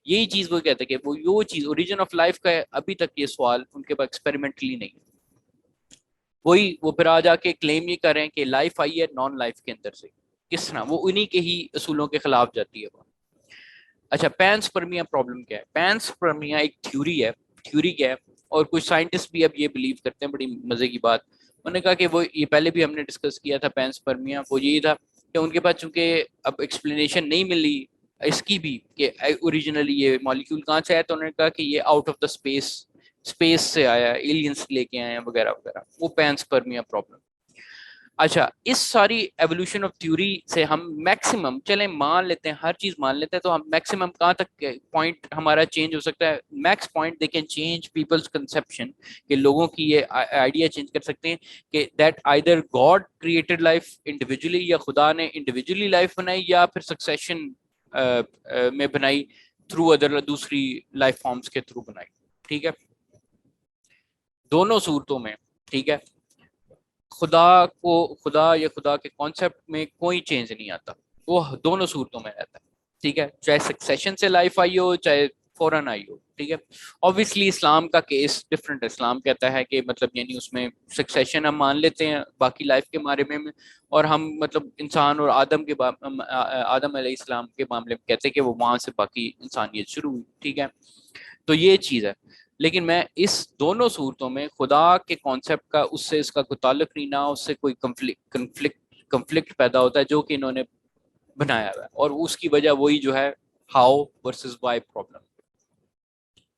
A: یہی چیز وہ کہتے ہیں کہ وہ یہ چیز اوریجن آف لائف کا ہے. ابھی تک یہ سوال ان کے پاس ایکسپیریمنٹلی نہیں ہے. وہی وہ پھر آ جا کے کلیم یہ کریں کہ لائف آئی ہے نان لائف کے اندر سے, کس طرح, وہ انہی کے ہی اصولوں کے خلاف جاتی ہے وہ. اچھا, پینسپرمیا پرابلم کیا ہے؟ پینسپرمیا ایک تھیوری ہے. تھیوری کیا ہے, اور کچھ سائنٹسٹ بھی اب یہ بلیو کرتے ہیں, بڑی مزے کی بات, انہوں نے کہا کہ وہ یہ پہلے بھی ہم نے ڈسکس کیا تھا پینسپرمیا, وہ یہی تھا کہ ان کے پاس چونکہ اب ایکسپلینیشن نہیں ملی اس کی بھی کہ اوریجنلی یہ مالیکیول کہاں سے آیا, تو انہوں نے کہا کہ یہ آؤٹ آف دا اسپیس سے آیا, ایلینس لے کے آئے ہیں وغیرہ وغیرہ, وہ پینسپرمیا پرابلم. اچھا, اس ساری ایوولوشن آف تھیوری سے ہم میکسیمم چلیں مان لیتے ہیں, ہر چیز مان لیتے ہیں, تو ہم میکسیمم کہاں تک پوائنٹ ہمارا چینج ہو سکتا ہے؟ Makes point they can change people's conception, کہ لوگوں کی یہ آئیڈیا چینج کر سکتے ہیں کہ that either God created life individually, یا خدا نے انڈیویجولی لائف بنائی یا پھر سکسیشن میں بنائی تھرو ادر دوسری لائف فارمز کے تھرو بنائی, ٹھیک ہے. دونوں صورتوں میں, ٹھیک ہے, خدا یا خدا کے کانسیپٹ میں کوئی چینج نہیں آتا, وہ دونوں صورتوں میں رہتا ہے, ٹھیک ہے, چاہے سکسیشن سے لائف آئی ہو چاہے فوراً آئی ہو, ٹھیک ہے. obviously اسلام کا کیس ڈفرینٹ ہے. اسلام کہتا ہے کہ مطلب یعنی اس میں سکسیشن ہم مان لیتے ہیں باقی لائف کے بارے میں, اور ہم مطلب انسان اور آدم علیہ السلام کے معاملے میں کہتے ہیں کہ وہ وہاں سے باقی انسانیت شروع ہوئی, ٹھیک ہے. تو یہ چیز ہے, لیکن میں اس دونوں صورتوں میں خدا کے کانسیپٹ کا اس سے اس کا کوئی تعلق نہیں, نہ اس سے کوئی کنفلکٹ پیدا ہوتا ہے جو کہ انہوں نے بنایا ہوا ہے, اور اس کی وجہ وہی جو ہے how versus why problem.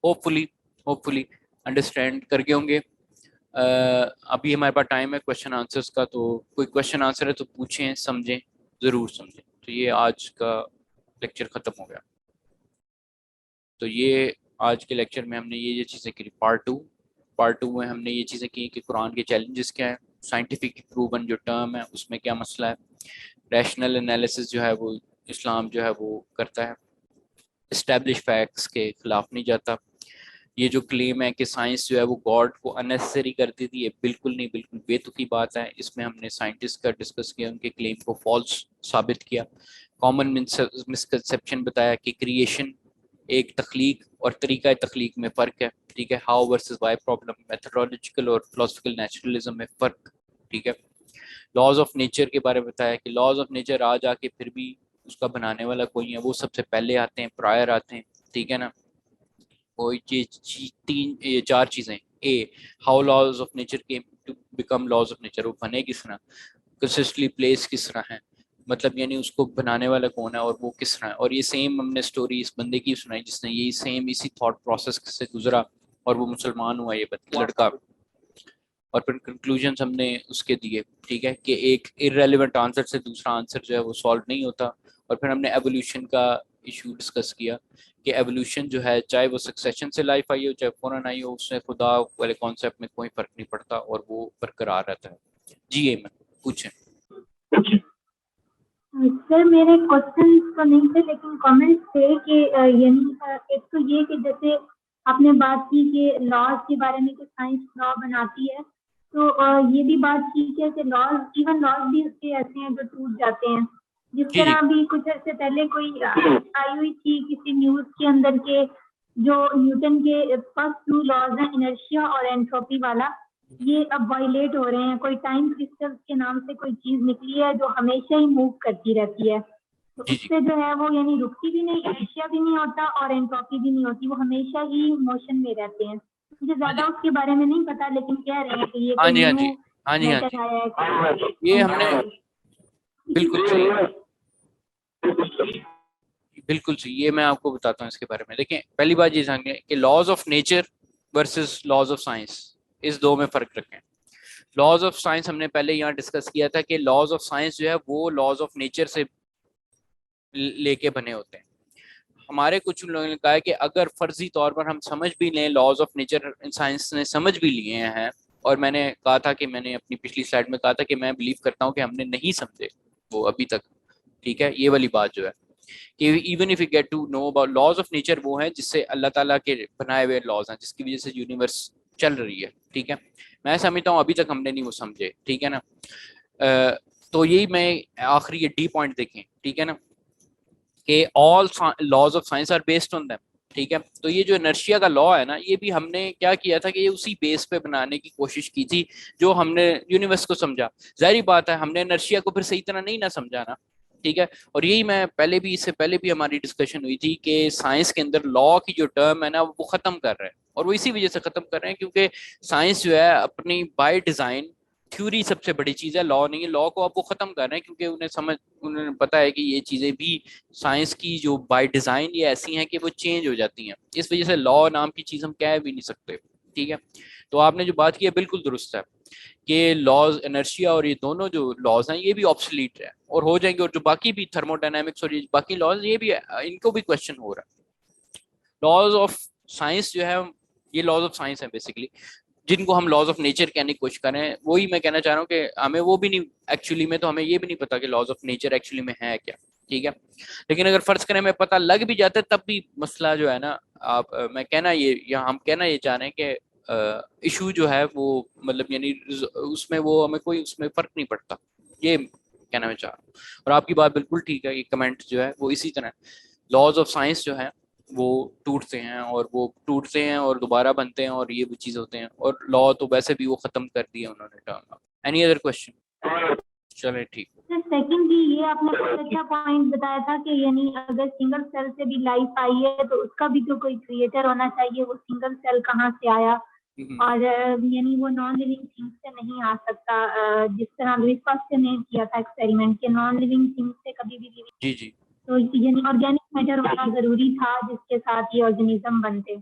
A: Hopefully understand کر گئے ہوں گے. ابھی ہمارے پاس ٹائم ہے کوشچن آنسرس کا, تو کوئی کوشچن آنسر ہے تو پوچھیں, سمجھیں, ضرور سمجھیں. تو یہ آج کا لیکچر ختم ہو گیا. تو یہ آج کے لیکچر میں ہم نے یہ چیزیں کی. پارٹ ٹو میں ہم نے یہ چیزیں کی کہ قرآن کے چیلنجز کیا ہیں, سائنٹیفک پروون جو ٹرم ہے اس میں کیا مسئلہ ہے, ریشنل انالیسس جو ہے وہ اسلام جو ہے وہ کرتا ہے, اسٹیبلش فیکٹس کے خلاف نہیں جاتا. یہ جو کلیم ہے کہ سائنس جو ہے وہ گاڈ کو انیسسری کرتی تھی, یہ بالکل نہیں, بالکل بے تکی بات ہے. اس میں ہم نے سائنٹسٹ کا ڈسکس کیا, ان کے کلیم کو فالس ثابت کیا. کامن مسکنسیپشن بتایا کہ کریشن ایک تخلیق اور طریقہ تخلیق میں فرق ہے, ٹھیک ہے. How versus why problem, methodological اور فلاسفیکل نیچرلزم میں فرق, ٹھیک ہے. لاز آف نیچر کے بارے میں بتایا کہ لاز آف نیچر آ جا کے پھر بھی اس کا بنانے والا کوئی ہے, وہ سب سے پہلے آتے ہیں, پرائر آتے ہیں, ٹھیک ہے نا. وہ یہ چار چیزیں, a how laws of nature کے to become laws of nature, وہ بنے کس طرح, کنسسٹنٹلی پلیس کس طرح ہے, مطلب یعنی اس کو بنانے والا کون ہے اور وہ کس طرح ہے. اور یہ سیم ہم نے سٹوری اس بندے کی سنائی جس نے یہی سیم اسی تھاٹ پروسیس سے گزرا اور وہ مسلمان ہوا یہ لڑکا, اور پھر کنکلوژنز ہم نے اس کے دیے, ٹھیک ہے, کہ ایک ارریلیونٹ آنسر سے دوسرا آنسر جو ہے وہ سالو نہیں ہوتا. اور پھر ہم نے ایوولوشن کا ایشو ڈسکس کیا کہ ایوولوشن جو ہے چاہے وہ سکسیشن سے لائف آئی ہو چاہے فوراً آئی ہو, اس میں خدا والے کانسیپٹ میں کوئی فرق نہیں پڑتا اور وہ برقرار رہتا ہے. جی اے میں پوچھیں.
D: سر میرے کوشچن تو نہیں تھے لیکن کامنٹس تھے کہ یعنی ایک تو یہ کہ جیسے آپ نے بات کی کہ لاز کے بارے میں کہ سائنس لا بناتی ہے, تو یہ بھی بات کی کہ لاز ایون لاز بھی اس کے ایسے ہیں جو ٹوٹ جاتے ہیں, جس
A: جی
D: طرح بھی کچھ عرصے پہلے کوئی آئی ہوئی تھی کسی نیوز کے اندر کے جو نیوٹن کے فرسٹ 2 لاز ہیں انرشیا اور اینٹروپی والا, یہ اب وائلیٹ ہو رہے ہیں. کوئی ٹائم کرسٹل کے نام سے کوئی چیز نکلی ہے جو ہمیشہ ہی موو کرتی رہتی ہے, تو اس سے جو ہے وہ یعنی رکتی بھی نہیں, انرشیا بھی نہیں ہوتا اور اینٹروپی بھی نہیں ہوتی, وہ ہمیشہ ہی موشن میں رہتے ہیں. مجھے زیادہ اس کے بارے میں نہیں پتا, لیکن کہہ رہے ہیں کہ یہ
A: ہاں
D: کوئی
A: جی ہاں
D: نیو
A: جی ہاں جی ہاں
D: میٹر
A: جی
D: آیا ہے.
A: یہ ہم نے بالکل صحیح بالکل صحیح. یہ میں آپ کو بتاتا ہوں اس کے بارے میں. دیکھیں پہلی بات یہ جانیں کہ laws of nature versus laws of science, اس دو میں فرق رکھیں. لاز آف سائنس ہم نے پہلے یہاں ڈسکس کیا تھا کہ لاز آف سائنس جو ہے وہ لاز آف نیچر سے لے کے بنے ہوتے ہیں. ہمارے کچھ لوگوں نے کہا ہے کہ اگر فرضی طور پر ہم سمجھ بھی لیں لاز آف نیچر, سائنس نے سمجھ بھی لیے ہیں, اور میں نے کہا تھا کہ میں نے اپنی پچھلی سلائڈ میں کہا تھا کہ میں بلیو کرتا ہوں کہ ہم نے نہیں سمجھے وہ ابھی تک, ٹھیک ہے. یہ والی بات جو ہے کہ even if you get to know about laws of nature, وہ ہیں جس سے اللہ تعالیٰ کے بنائے ہوئے لاز ہیں جس کی وجہ سے یونیورس چل رہی ہے, ٹھیک ہے. میں سمجھتا ہوں ابھی تک ہم نے نہیں وہ سمجھے, ٹھیک ہے نا. تو یہی میں آخری یہ ڈی پوائنٹ دیکھیں, ٹھیک ہے نا, کہ all laws of science are based on them, ٹھیک ہے. تو یہ جو انرشیا کا لا ہے نا, یہ بھی ہم نے کیا کیا تھا کہ یہ اسی بیس پہ بنانے کی کوشش کی تھی جو ہم نے یونیورس کو سمجھا. ظاہری بات ہے ہم نے انرشیا کو پھر صحیح طرح نہیں نہ سمجھا نا, ٹھیک ہے. اور یہی میں پہلے بھی, اس سے پہلے بھی ہماری ڈسکشن ہوئی تھی کہ سائنس کے اندر لا کی جو ٹرم ہے نا وہ ختم کر رہے ہیں, اور وہ اسی وجہ سے ختم کر رہے ہیں کیونکہ سائنس جو ہے اپنی بائی ڈیزائن, تھیوری سب سے بڑی چیز ہے, لا نہیں ہے. لا کو اب وہ ختم کر رہے ہیں کیونکہ انہیں پتا ہے کہ یہ چیزیں بھی سائنس کی جو بائی ڈیزائن یہ ایسی ہیں کہ وہ چینج ہو جاتی ہیں. اس وجہ سے لا نام کی چیز ہم کہہ بھی نہیں سکتے, ٹھیک ہے. تو آپ نے جو بات کی ہے بالکل درست ہے کہ لاز انرشیا اور یہ دونوں جو لاز ہیں یہ بھی آبسلیٹ ہے اور ہو جائیں گے, اور جو باقی بھی تھرمو ڈائنامکس اور یہ باقی لاز یہ بھی ان کو بھی کوشچن ہو رہا ہے. لاز آف سائنس جو ہے یہ لاز آف سائنس ہے بیسیکلی, جن کو ہم لاز آف نیچر کہنے کی کوشش کریں. وہی میں کہنا چاہ رہا ہوں کہ ہمیں وہ بھی نہیں ایکچولی میں, تو ہمیں یہ بھی نہیں پتا کہ لاز آف نیچر ایکچولی میں ہے کیا, ٹھیک ہے. لیکن اگر فرض کریں ہمیں پتہ لگ بھی جاتا ہے تب بھی مسئلہ جو ہے نا, آپ میں کہنا یہ, یا ہم کہنا یہ چاہ رہے ہیں کہ ایشو جو ہے وہ مطلب یعنی اس میں وہ ہمیں کوئی اس میں فرق نہیں پڑتا, یہ کہنا میں چاہ رہا ہوں. اور آپ کی بات بالکل ٹھیک ہے, یہ کمنٹ جو ہے وہ اسی طرح لاز آف سائنس جو ہے وہ ٹوٹتے ہیں اور دوبارہ بنتے ہیں, اور یہ وہ چیز ہوتے ہیں. اور لا تو ویسے بھی وہ ختم کر دیا انہوں نے ٹرم. Any other question? چلیں ٹھیک.
D: سیکنڈلی یہ آپ نے بہت اچھا پوائنٹ بتایا تھا کہ یعنی اگر سنگل سیل سے بھی لائف آئی ہے تو اس کا بھی تو کوئی کریٹر ہونا چاہیے. وہ سنگل سیل کہاں سے آیا, اور یعنی وہ نان لیونگ تھنگ سے نہیں آ سکتا, جس طرح لوئس پاسچر نے کیا تھا ایکسپیریمنٹ کہ نان لیونگ تھنگ سے کبھی بھی
A: جی جی
D: تو یعنی آرگینک میٹر ہونا ضروری تھا جس کے ساتھ یہ آرگینزم بنتے.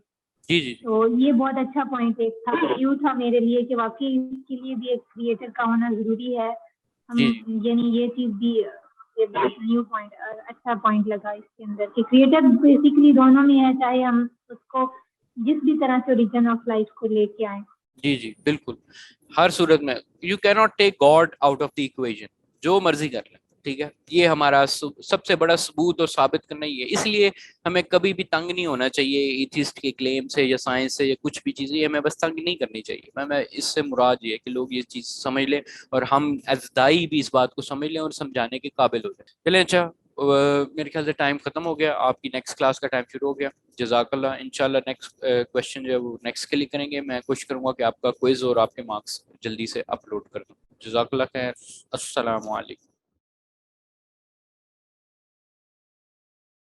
A: جی جی
D: تو یہ بہت اچھا پوائنٹ ایک تھا, کیوں تھا میرے لیے کہ واقعی اس کے لیے بھی ایک کریٹر کا ہونا ضروری ہے. ہم یعنی یہ چیز بھی نیو پوائنٹ, اچھا پوائنٹ لگا اس کے اندر کہ کریٹر بیسیکلی دونوں میں ہے, چاہے ہم اس کو جس بھی طرح سے اوریجن آف لائف کو لے کے آئیں.
A: جی جی بالکل, ہر صورت میں یو کی not take God out of the equation, جو مرضی کر لیں, ٹھیک ہے. یہ ہمارا سب سے بڑا ثبوت اور ثابت کرنا ہی ہے. اس لیے ہمیں کبھی بھی تنگ نہیں ہونا چاہیے ایتھسٹ کے کلیم سے یا سائنس سے یا کچھ بھی چیزیں, یہ ہمیں بس تنگ نہیں کرنی چاہیے. میں اس سے مراد یہ ہے کہ لوگ یہ چیز سمجھ لیں اور ہم ایز دائی بھی اس بات کو سمجھ لیں اور سمجھانے کے قابل ہو جائیں. چلیں اچھا, میرے خیال سے ٹائم ختم ہو گیا, آپ کی نیکسٹ کلاس کا ٹائم شروع ہو گیا. جزاک اللہ. انشاءاللہ نیکسٹ کویشچن جو ہے وہ نیکسٹ کے لیے کریں گے. میں کوشش کروں گا کہ آپ کا کوئز اور آپ کے مارکس جلدی سے اپلوڈ کر دوں. جزاک اللہ خیر. السلام علیکم.